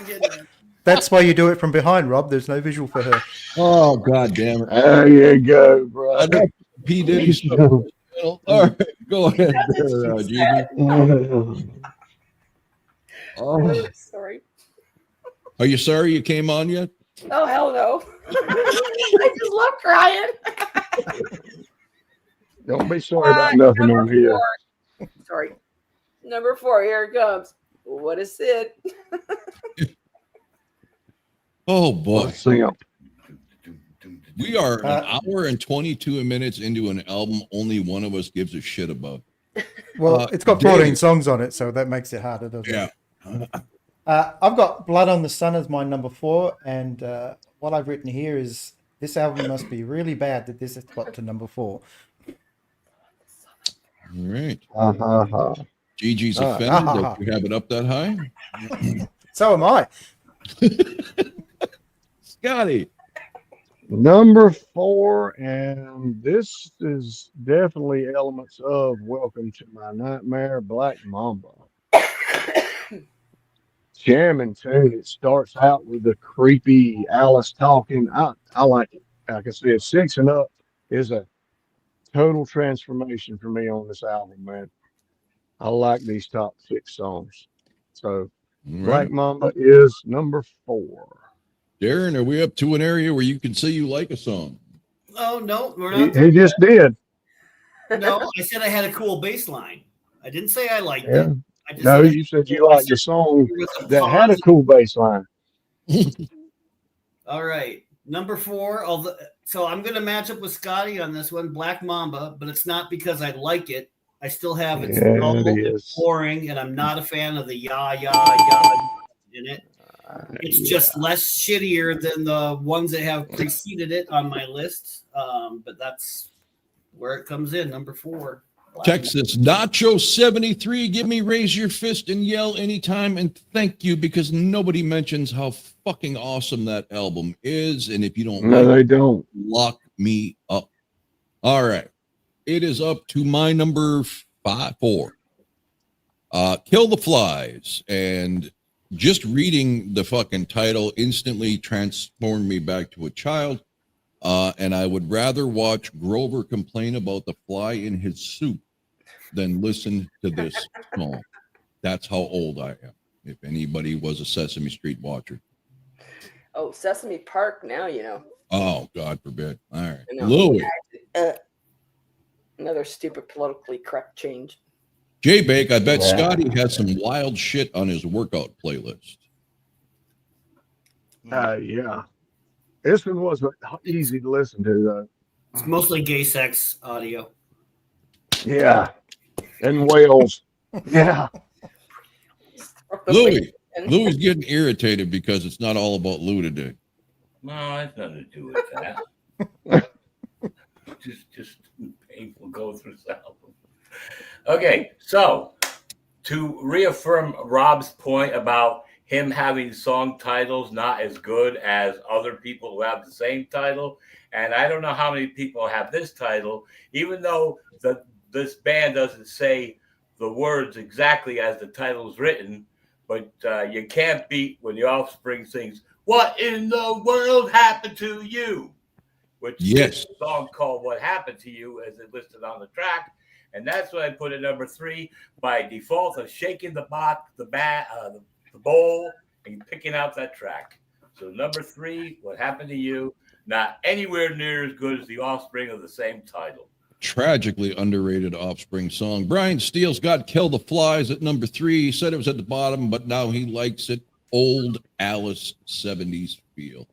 get it. That's why you do it from behind, Rob. There's no visual for her. Oh, God damn it. There you go, bro. I know P. Diddy stuff. All right, go ahead, Gigi. Oh. Sorry. Are you sorry you came on yet? Oh, hell no. I just love crying. Don't be sorry about nothing on here. 4. Sorry. Number 4, here it comes. What is it? Oh, boy. Simp. We are an hour and 22 minutes into an album only one of us gives a shit about. Well, it's got 14 Dave. songs on it, so that makes it harder, doesn't Yeah. it? I've got Blood on the Sun as my number 4, and what I've written here is this album must be really bad that this has got to number 4. All right. Gigi's Ah, offended ah, that ah. you have it up that high. So am I. Scotty. Number 4, and this is definitely elements of Welcome to My Nightmare, Black Mamba. Jamming tune. It starts out with the creepy Alice talking. I like it. Like I said, 6 and Up is a total transformation for me on this album, man. I like these top 6 songs. So Black Mamba is number 4. Darren, are we up to an area where you can say you like a song? Oh, no, we're not. He just did. No, I said I had a cool bass line. I didn't say I liked Yeah. it. I just No, said you said you liked the song there was some that had a pause. cool bass line. All right. Number 4. So I'm going to match up with Scotty on this one, Black Mamba, but it's not because I like it. I still have it's Yeah, dull it and is. boring, and I'm not a fan of the yah in it. It's just less shittier than the ones that have preceded it on my list. But that's where it comes in, number 4. Texas Nacho 73. Give me raise your fist and yell anytime and thank you because nobody mentions how fucking awesome that album is. And if you don't, No, they don't. Lock me up. All right. It is up to my number 4. Kill the Flies. And just reading the fucking title instantly transformed me back to a child. And I would rather watch Grover complain about the fly in his soup than listen to this song. That's how old I am. If anybody was a Sesame Street watcher. Oh, Sesame Park now, you know. Oh, God forbid. All right. I know. Louis. Another stupid politically correct change. J-Bake, I bet Scotty has some wild shit on his workout playlist. Yeah. This one wasn't easy to listen to, though. It's mostly gay sex audio. Yeah. And Wales. Yeah. Louis, Louis getting irritated because it's not all about Lou today. No, it's nothing to do with that. just painful go through this album. Okay, so to reaffirm Rob's point about him having song titles not as good as other people who have the same title, and I don't know how many people have this title, even though this band doesn't say the words exactly as the title's written, but you can't beat when the Offspring sings, "What in the world happened to you?" Which is a song called "What Happened to You" as it listed on the track. And that's what I put at number 3 by default of shaking the bowl and picking out that track. So number 3, "What Happened to You," not anywhere near as good as the Offspring of the same title. Tragically underrated Offspring song. Brian Steele's got "Kill the Flies" at number 3. He said it was at the bottom, but now he likes it. Old Alice 70s feel.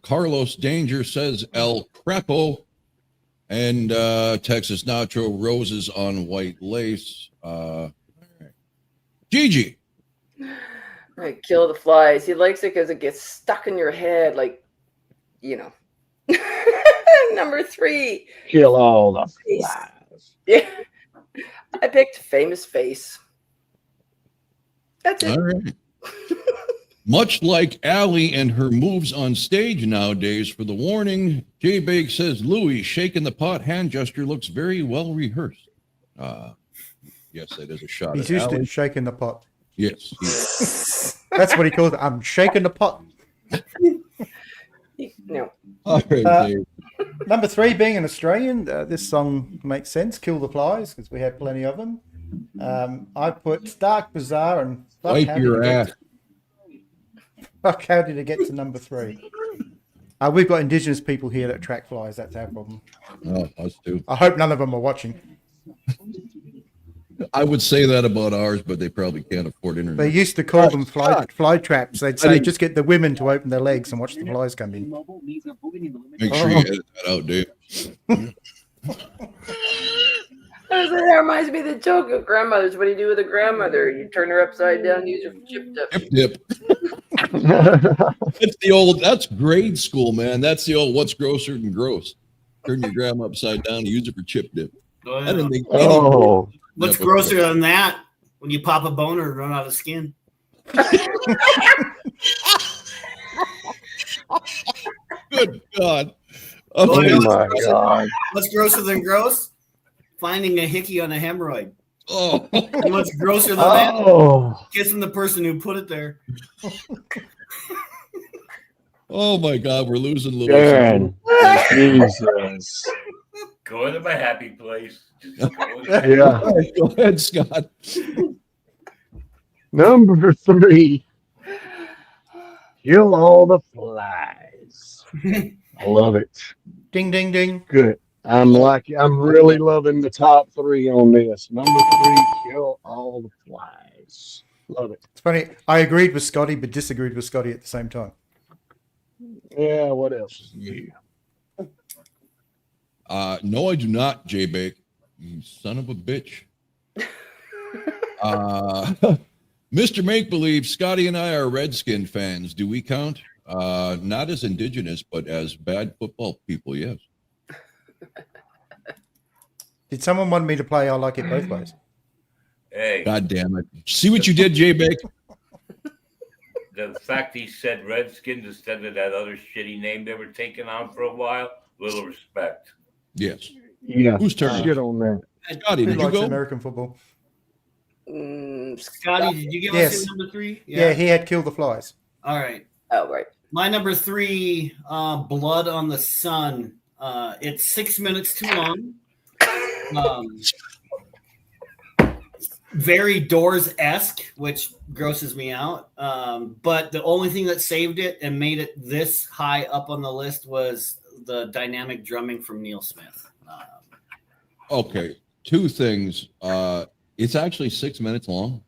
Carlos Danger says El Crepo. And Texas Nacho, "Roses on White Lace." Gigi. Right, "Kill the Flies." He likes it because it gets stuck in your head, like, you know. Number 3. Kill all the flies. Yeah. I picked "Famous Face." That's it. All right. Much like Allie and her moves on stage nowadays for the warning, J Bake says Louis shaking the pot hand gesture looks very well rehearsed. Yes, that is a shot. He's at used Allie. to shaking the pot. Yes. That's what he calls it. I'm shaking the pot. No. All right, Dave. Number 3 being an Australian, this song makes sense. "Kill the Flies," because we have plenty of them. I put "Dark Bazaar" and Wipe your ass. Fuck, how did it get to number 3? We've got Indigenous people here that track flies. That's our problem. Oh, us too. I hope none of them are watching. I would say that about ours, but they probably can't afford internet. They used to call them fly traps. They'd say, just get the women to open their legs and watch the flies come in. Make sure you edit that out, Dave. That reminds me of the joke of grandmothers. What do you do with a grandmother? You turn her upside down, use her for chip dip. Chip dip. That's grade school, man. That's the old "what's grosser than gross." Turn your grandma upside down and use it for chip dip. Oh, I didn't think what's grosser than that? When you pop a boner and run out of skin. Good God. Oh my God. What's grosser than gross? Finding a hickey on a hemorrhoid. Oh. And what's grosser than that? Kissing the person who put it there. Oh my God, we're losing Louis. Darren. Jesus. Going to my happy place. Yeah. All right, go ahead, Scott. Number 3. Kill all the flies. I love it. Ding, ding, ding. Good. I'm really loving the top 3 on this. Number 3, kill all the flies. Love it. It's funny. I agreed with Scotty, but disagreed with Scotty at the same time. Yeah, what else? Yeah. No, I do not, J Bake. You son of a bitch. Mr. Make Believe, Scotty and I are Redskin fans. Do we count? Not as Indigenous, but as bad football people, yes. Did someone want me to play I Like It Both Ways? Hey. God damn it. See what you did, J Bake? The fact he said Redskins instead of that other shitty name they were taking on for a while, little respect. Yes. Yeah. Whose turn? Get on that. Scotty, Who did you likes go? American football? Scotty, did you give us your number 3? Yeah, he had Kill the Flies. All right. Oh, right. My number 3, Blood on the Sun. It's 6 minutes too long. Very Doors-esque, which grosses me out. But the only thing that saved it and made it this high up on the list was the dynamic drumming from Neil Smith. Okay, 2 things. It's actually 6 minutes long.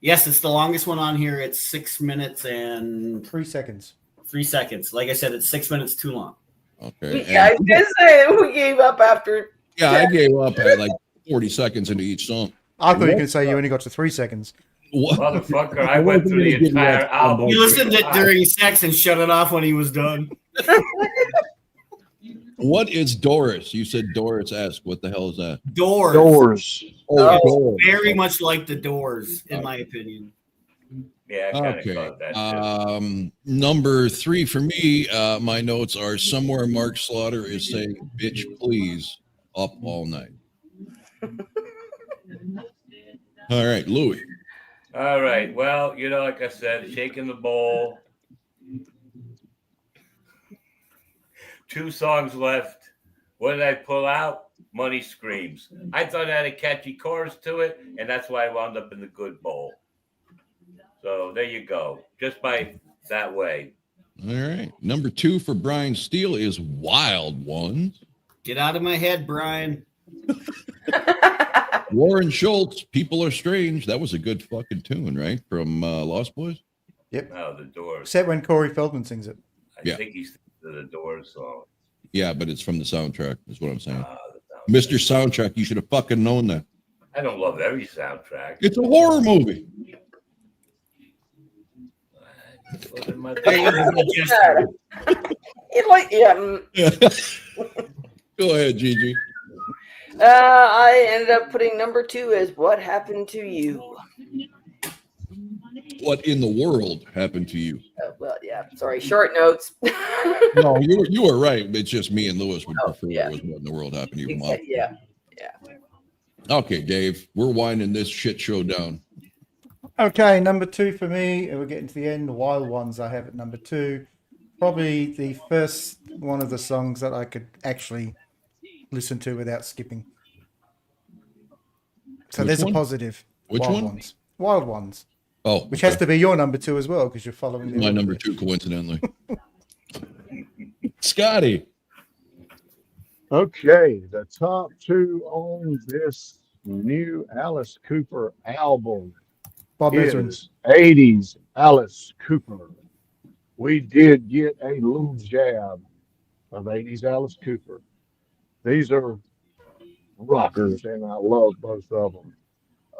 Yes, it's the longest one on here. It's 6 minutes and 3 seconds. 3 seconds. Like I said, it's 6 minutes too long. Okay. Yeah, I was gonna say we gave up after. Yeah, I gave up at like 40 seconds into each song. I thought you were going to say you only got to 3 seconds. What? Motherfucker, I went through the entire album. You listened to it during sex and shut it off when he was done. What is Doris? You said Doris-esque. What the hell is that? Doors. Doors. Oh, Doors. Very much like the Doors, in my opinion. Yeah, I Okay. caught that too. Number 3 for me, my notes are somewhere Mark Slaughter is saying, bitch, please, up all night. All right, Louis. All right. Well, like I said, shaking the bowl. 2 songs left. What did I pull out? Money Screams. I thought it had a catchy chorus to it, and that's why I wound up in the good bowl. So there you go. Just by that way. All right. Number 2 for Brian Steele is Wild Ones. Get out of my head, Brian. Warren Schultz, People Are Strange. That was a good fucking tune, right? From Lost Boys? Yep. Oh, the Doors. Except when Corey Feldman sings it. I think he's the Doors song. Yeah, but it's from the soundtrack, is what I'm saying. Mr. Soundtrack, you should have fucking known that. I don't love every soundtrack. It's a horror movie. Go ahead, Gigi. I ended up putting number 2 as What Happened to You. What in the world happened to you? Well, yeah. Sorry, short notes. No, you were right. It's just me and Lewis would prefer it was What in the World happened to you. Exactly, yeah. Okay, Dave, we're winding this shit show down. Okay, number 2 for me. We're getting to the end. The Wild Ones I have at number 2. Probably the first one of the songs that I could actually listen to without skipping. So Which there's one? a positive. Which Wild one? Ones. Wild Ones. Oh, which has to be your number 2 as well because you're following my number 2, coincidentally. Scotty. Okay, the top 2 on this new Alice Cooper album Bob Ezrin. is 80s Alice Cooper. We did get a little jab of 80s Alice Cooper. These are rockers, and I love both of them.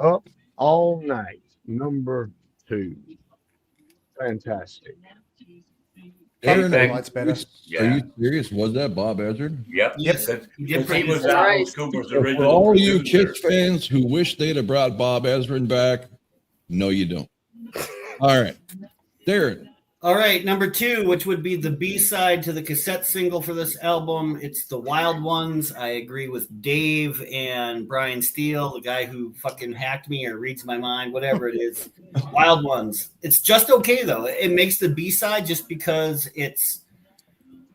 Up All Night, number 2. Fantastic. Aaron, Light's better. Are you serious? Was that Bob Ezrin? Yep. Yep. Because he was Right. Alice Cooper's So for original all you producer. Kiss fans who wish they'd have brought Bob Ezrin back, no, you don't. All right. Darren. All right, number 2, which would be the B-side to the cassette single for this album. It's The Wild Ones. I agree with Dave and Brian Steele, the guy who fucking hacked me or reads my mind, whatever it is. Wild Ones. It's just okay, though. It makes the B-side just because it's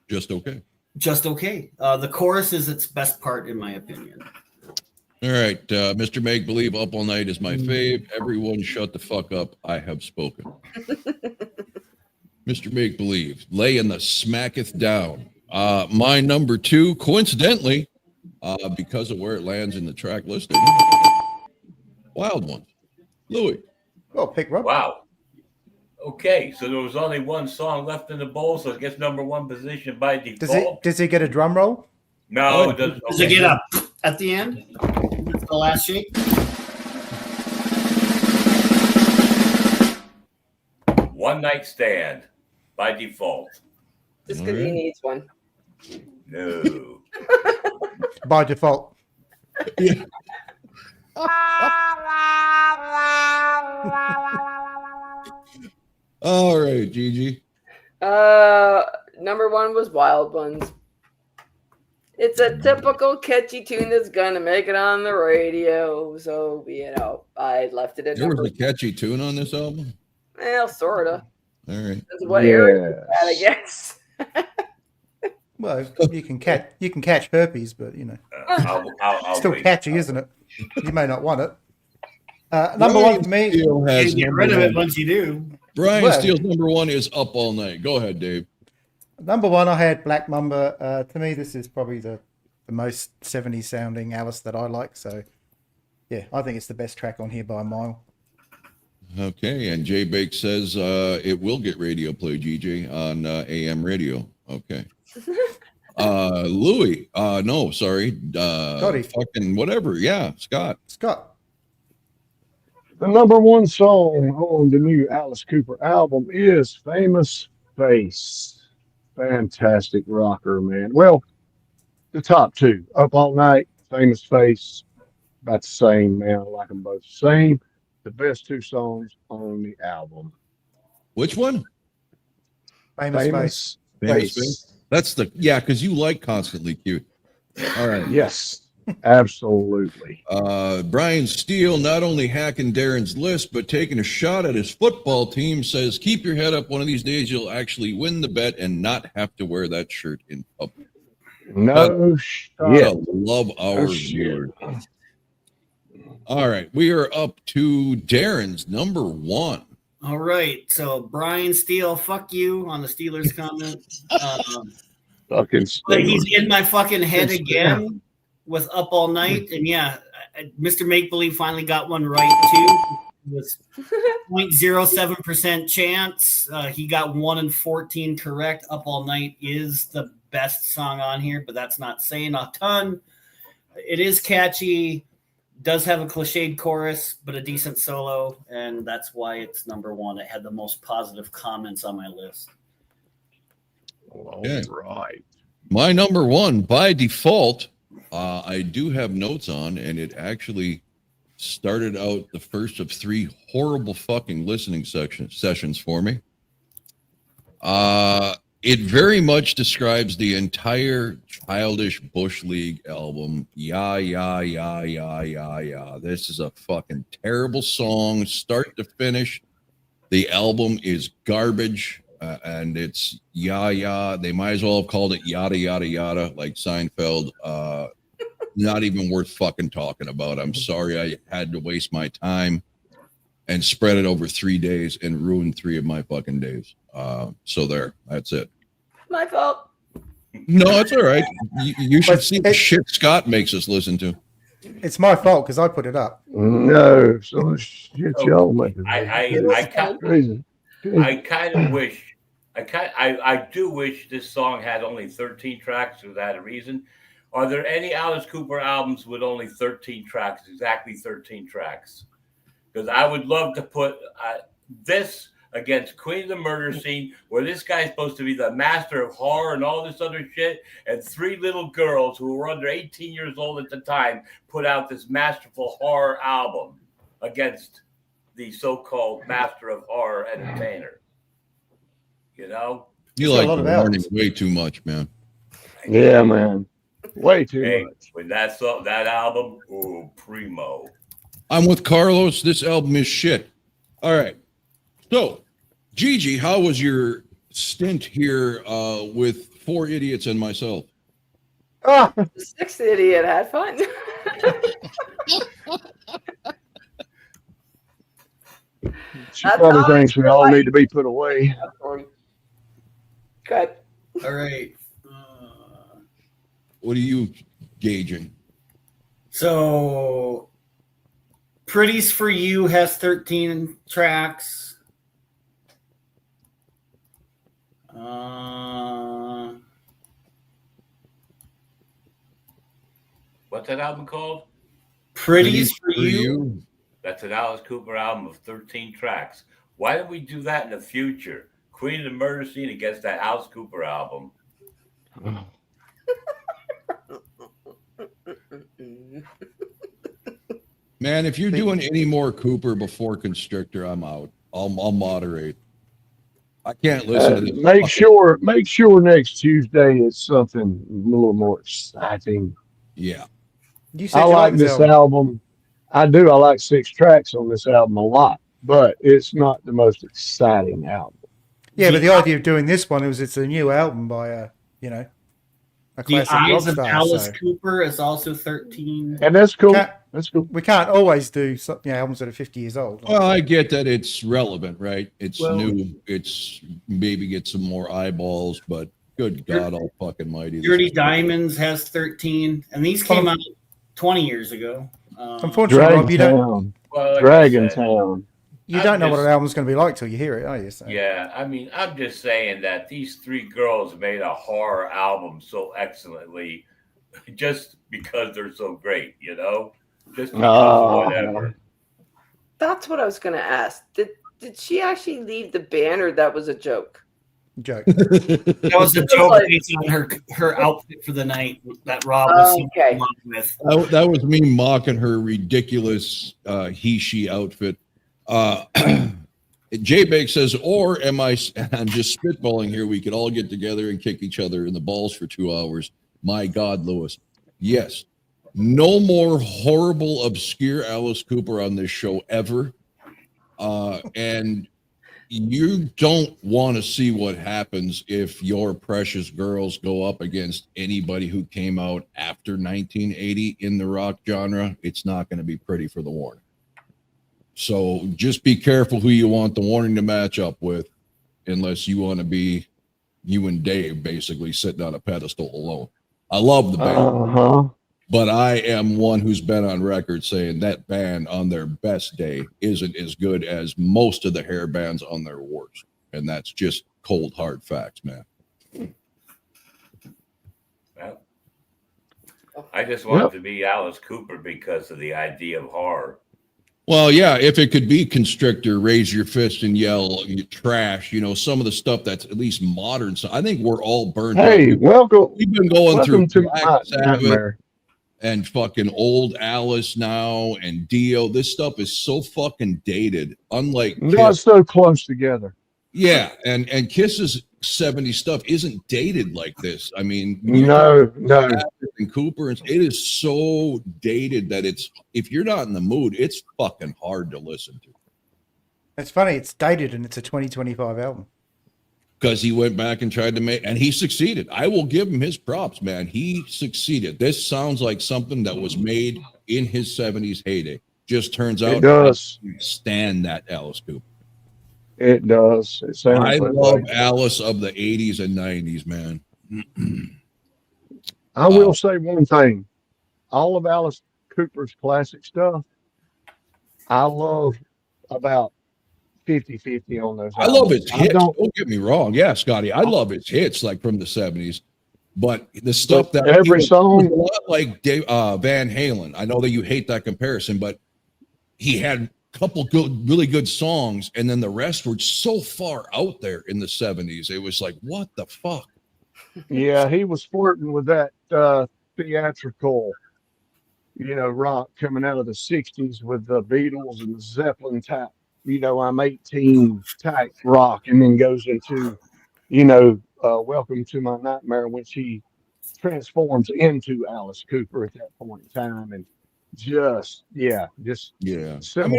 Just okay. just okay. The chorus is its best part, in my opinion. All right. Mr. Make Believe Up All Night is my fave. Everyone shut the fuck up. I have spoken. Mr. Make Believe, laying the smacketh down. My number 2, coincidentally, because of where it lands in the track listing, Wild Ones. Louis. Well, pick Rob. Wow. Okay, so there was only one song left in the bowl, so it gets number 1 position by default. Does he get a drum roll? No, it doesn't. Does it get up at the end? It's the last shake? One Night Stand by default. Just because he needs one. No. By default. Yeah. All right, Gigi. Number 1 was Wild Ones. It's a typical catchy tune that's gonna make it on the radio. So I left it at There was number. a catchy tune on this album. Well, sorta. All right. That's what Eric had, I guess. Well, you can catch herpes, but I'll still wait. catchy, isn't it? You may not want it. Number 1 for me. Steele You has can get number rid of it 1. once you do. Brian Well- Steele's number 1 is Up All Night. Go ahead, Dave. Number 1, I had Black Mamba. To me, this is probably the most 70s sounding Alice that I like. So, yeah, I think it's the best track on here by a mile. Okay, and Jay Bake says it will get radio play, GJ, on AM radio. Okay. Louis, no, sorry. Scotty. Fucking whatever. Yeah, Scott. Scott. The number one song on the new Alice Cooper album is Famous Face. Fantastic rocker, man. Well, the top two, Up All Night, Famous Face, about the same, man. I like them both the same. The best two songs on the album. Which one? Famous Face. Famous Famous Face. Face. That's the because you like Constantly Cute. All right. Yes, absolutely. Brian Steele not only hacking Darren's list, but taking a shot at his football team, says, keep your head up. One of these days you'll actually win the bet and not have to wear that shirt in public. No shit. Love our No shit. viewers. All right. We are up to Darren's number one. All right. So Brian Steele, fuck you on the Steelers comment. Fucking But he's Steelers. in my fucking head It's- again with Up All Night. And yeah, Mr. Make Believe finally got one right too. It was 0.07% chance. He got 1 in 14 correct. Up All Night is the best song on here, but that's not saying a ton. It is catchy, does have a cliched chorus, but a decent solo, and that's why it's number one. It had the most positive comments on my list. Okay. All right. My number one, by default, I do have notes on, and it actually started out the first of 3 horrible fucking listening sessions for me. It very much describes the entire Childish Bush League album. Yeah. This is a fucking terrible song, start to finish. The album is garbage, and it's They might as well have called it yada yada yada, like Seinfeld. Not even worth fucking talking about. I'm sorry I had to waste my time and spread it over 3 days and ruin 3 of my fucking days. So that's it. My fault. No, it's all right. You should see the shit Scott makes us listen to. It's my fault because I put it up. No, so shit, y'all making I crazy. kind of wish. I do wish this song had only 13 tracks for that reason. Are there any Alice Cooper albums with only 13 tracks, exactly 13 tracks? Because I would love to put this against Queen of the Murder Scene, where this guy's supposed to be the master of horror and all this other shit, and 3 little girls who were under 18 years old at the time put out this masterful horror album against the so-called master of horror entertainer. You know? You like learning way too much, man. Yeah, man. Way too much. When that album, ooh, primo. I'm with Carlos. This album is shit. All right. So, Gigi, how was your stint here with 4 idiots and myself? The 6th idiot had fun. She probably thinks we all need to be put away. Good. All right. What are you gauging? So, Pretties for You has 13 tracks. What's that album called? Pretties for You. That's an Alice Cooper album of 13 tracks. Why don't we do that in the future? Queen of the Murder Scene against that Alice Cooper album. Man, if you're doing any more Cooper before Constrictor, I'm out. I'll moderate. I can't listen to this. Make sure next Tuesday it's something a little more exciting. Yeah. I like this album. I do. I like 6 tracks on this album a lot, but it's not the most exciting album. Yeah, but the idea of doing this one is it's a new album by a classic The Eyes rock of star. Alice So. Cooper is also 13. And that's cool. That's cool. We can't always do albums that are 50 years old. Well, I get that it's relevant, right? It's Well- new. It's maybe get some more eyeballs, but good God all fucking mighty. Dirty Diamonds has 13, and these came out 20 years ago. Unfortunately, Rob, you don't. Dragon Town. You don't know what an album's going to be like till you hear it, are you? So. Yeah, I mean, I'm just saying that these 3 girls made a horror album so excellently just because they're so great, you know? Just because of whatever. That's what I was going to ask. Did she actually leave the band, or that was a joke? Joke. That was a joke based on her outfit for the night that Rob was so in love with. That was me mocking her ridiculous he/she outfit. J-Bake says, or am I, I'm just spitballing here, we could all get together and kick each other in the balls for 2 hours. My God, Lewis. Yes. No more horrible, obscure Alice Cooper on this show ever. And you don't want to see what happens if your precious girls go up against anybody who came out after 1980 in the rock genre. It's not going to be pretty for the Warning. So just be careful who you want the Warning to match up with, unless you want to be you and Dave basically sitting on a pedestal alone. I love the band, but I am one who's been on record saying that band on their best day isn't as good as most of the hair bands on their worst. And that's just cold, hard facts, man. Well, I just wanted to be Alice Cooper because of the idea of horror. Well, yeah, if it could be Constrictor, raise your fist and yell, you trash, you know, some of the stuff that's at least modern. So I think we're all burned out. Welcome. We've been going through to Black Sabbath and fucking old Alice now and Dio. This stuff is so fucking dated, unlike not Kiss. so close together. Yeah, and Kiss's 70s stuff isn't dated like this. I mean, no. And Cooper, it is so dated that it's, if you're not in the mood, it's fucking hard to listen to. It's funny, it's dated and it's a 2025 album. Because he went back and tried to make, and he succeeded. I will give him his props, man. He succeeded. This sounds like something that was made in his 70s heyday. Just turns out it does stand that Alice Cooper. It does. It sounds I like love Alice of the 80s and 90s, man. I will say one thing. All of Alice Cooper's classic stuff, I love about 50-50 on those. I love his hits. Don't get me wrong. Yeah, Scotty, I love his hits like from the 70s. But the stuff that every song, a lot like Van Halen. I know that you hate that comparison, but he had couple really good songs, and then the rest were so far out there in the 70s. It was like, what the fuck? Yeah, he was flirting with that theatrical, rock coming out of the 60s with the Beatles and the Zeppelin type, I'm 18 type rock, and then goes into, Welcome to My Nightmare, which he transforms into Alice Cooper at that point in time. And several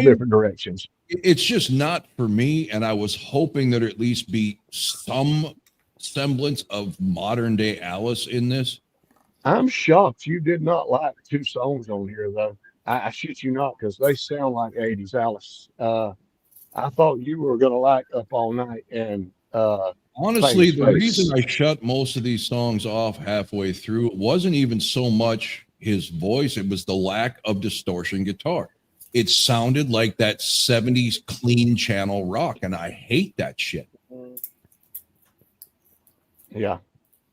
different directions. It's just not for me, and I was hoping that at least be some semblance of modern day Alice in this. I'm shocked you did not like 2 songs on here, though. I shit you not, because they sound like 80s Alice. I thought you were going to like Up All Night and honestly, the reason I shut most of these songs off halfway through wasn't even so much his voice, it was the lack of distortion guitar. It sounded like that 70s clean channel rock, and I hate that shit. Yeah,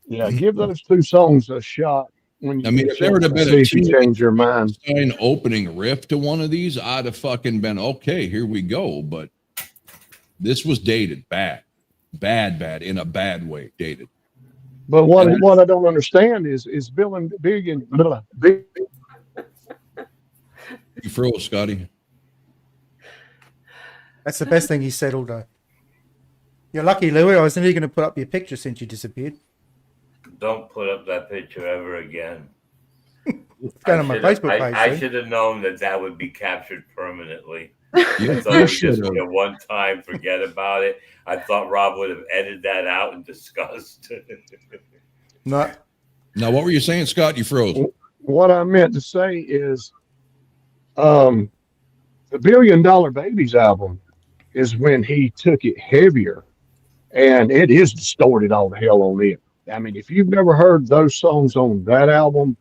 give those 2 songs a shot. If there would have been a change your mind opening riff to one of these, I'd have fucking been okay, here we go. But this was dated bad in a bad way, dated. But what I don't understand is Bill and Big. You froze, Scotty. That's the best thing he said all day. You're lucky, Louis. I was nearly going to put up your picture since you disappeared. Don't put up that picture ever again. It's going on my Facebook page. I should have known that would be captured permanently. Yeah, so just a one time, forget about it. I thought Rob would have edited that out and discussed. No. Now, what were you saying, Scott? You froze. What I meant to say is, the $1 Billion Babies album is when he took it heavier, and it is distorted all the hell on it. I mean, if you've never heard those songs on that album,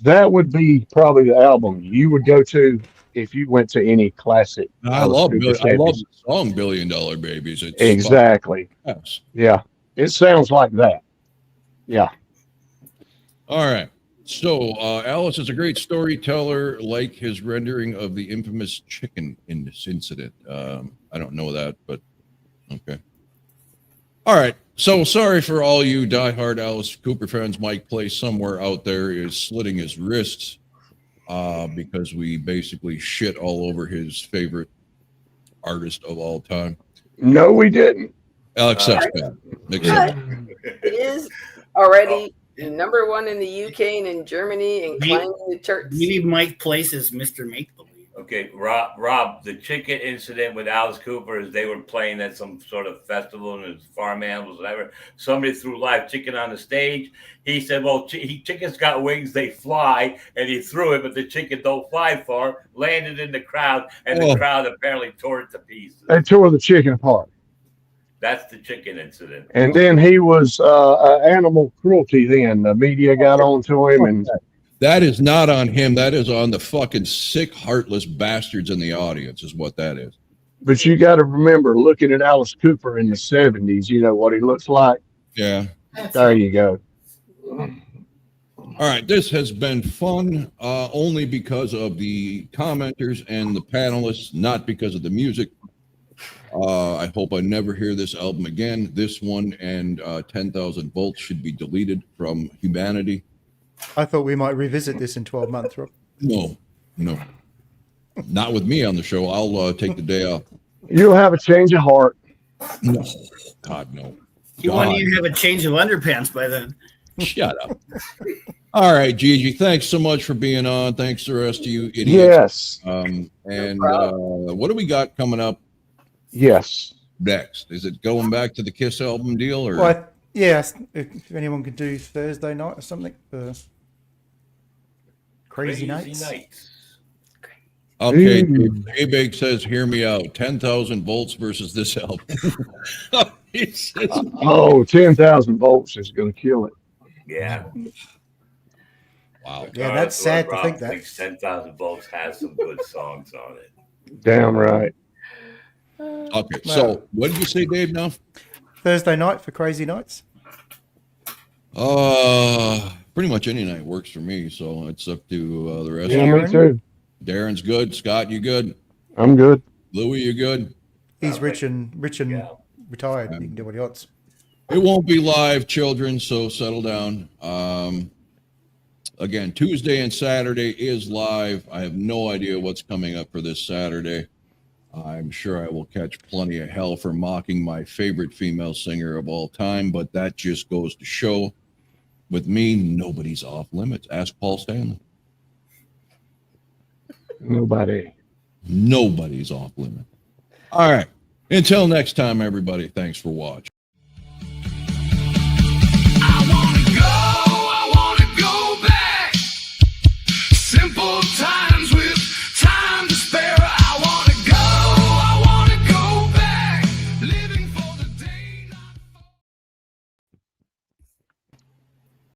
that would be probably the album you would go to if you went to any classic. I love the song $1 Billion Babies. It's exactly. Yes. Yeah. It sounds like that. Yeah. All right. So, Alice is a great storyteller, like his rendering of the infamous chicken in this incident. I don't know that, but okay. All right. So sorry for all you diehard Alice Cooper fans. Mike Play somewhere out there is slitting his wrists because we basically shit all over his favorite artist of all time. No, we didn't. Except that. Except. It is already number one in the UK and in Germany and climbing the charts. Maybe Mike Place is Mr. Make Believe. Okay, Rob, the chicken incident with Alice Cooper is they were playing at some sort of festival and it's farm animals, whatever. Somebody threw live chicken on the stage. He said, well, chickens got wings, they fly, and he threw it, but the chicken don't fly far, landed in the crowd, and the crowd apparently tore it to pieces. They tore the chicken apart. That's the chicken incident. And then he was animal cruelty then. The media got on to him and... That is not on him. That is on the fucking sick, heartless bastards in the audience is what that is. But you got to remember, looking at Alice Cooper in the 70s, you know what he looks like? Yeah. There you go. All right. This has been fun only because of the commenters and the panelists, not because of the music. I hope I never hear this album again. This one and 10,000 Volts should be deleted from humanity. I thought we might revisit this in 12 months, Rob. No. Not with me on the show. I'll take the day off. You'll have a change of heart. No. God, no. You won't even have a change of underpants by then. Shut up. All right, Gigi, thanks so much for being on. Thanks to the rest of you idiots. Yes. And what do we got coming up Yes. next? Is it going back to the Kiss album deal? Or Well, yes, if anyone could do Thursday night or something. Crazy Nights. Okay, J-Big says, hear me out. 10,000 Volts versus this album. Oh, 10,000 Volts is going to kill it. Yeah. Wow. Yeah, that's sad to Rob think that. thinks 10,000 Volts has some good songs on it. Damn right. Okay, so what did you say, Dave, now? Thursday night for Crazy Nights? Pretty much any night works for me, so it's up to the rest Yeah, of you. me too. Darren's good. Scott, you good? I'm good. Louie, you good? He's rich and retired. He can do what he wants. It won't be live, children, so settle down. Again, Tuesday and Saturday is live. I have no idea what's coming up for this Saturday. I'm sure I will catch plenty of hell for mocking my favorite female singer of all time, but that just goes to show, with me, nobody's off limits. Ask Paul Stanley. Nobody's off limits. All right. Until next time, everybody, thanks for watching. I wanna go back. Simple time.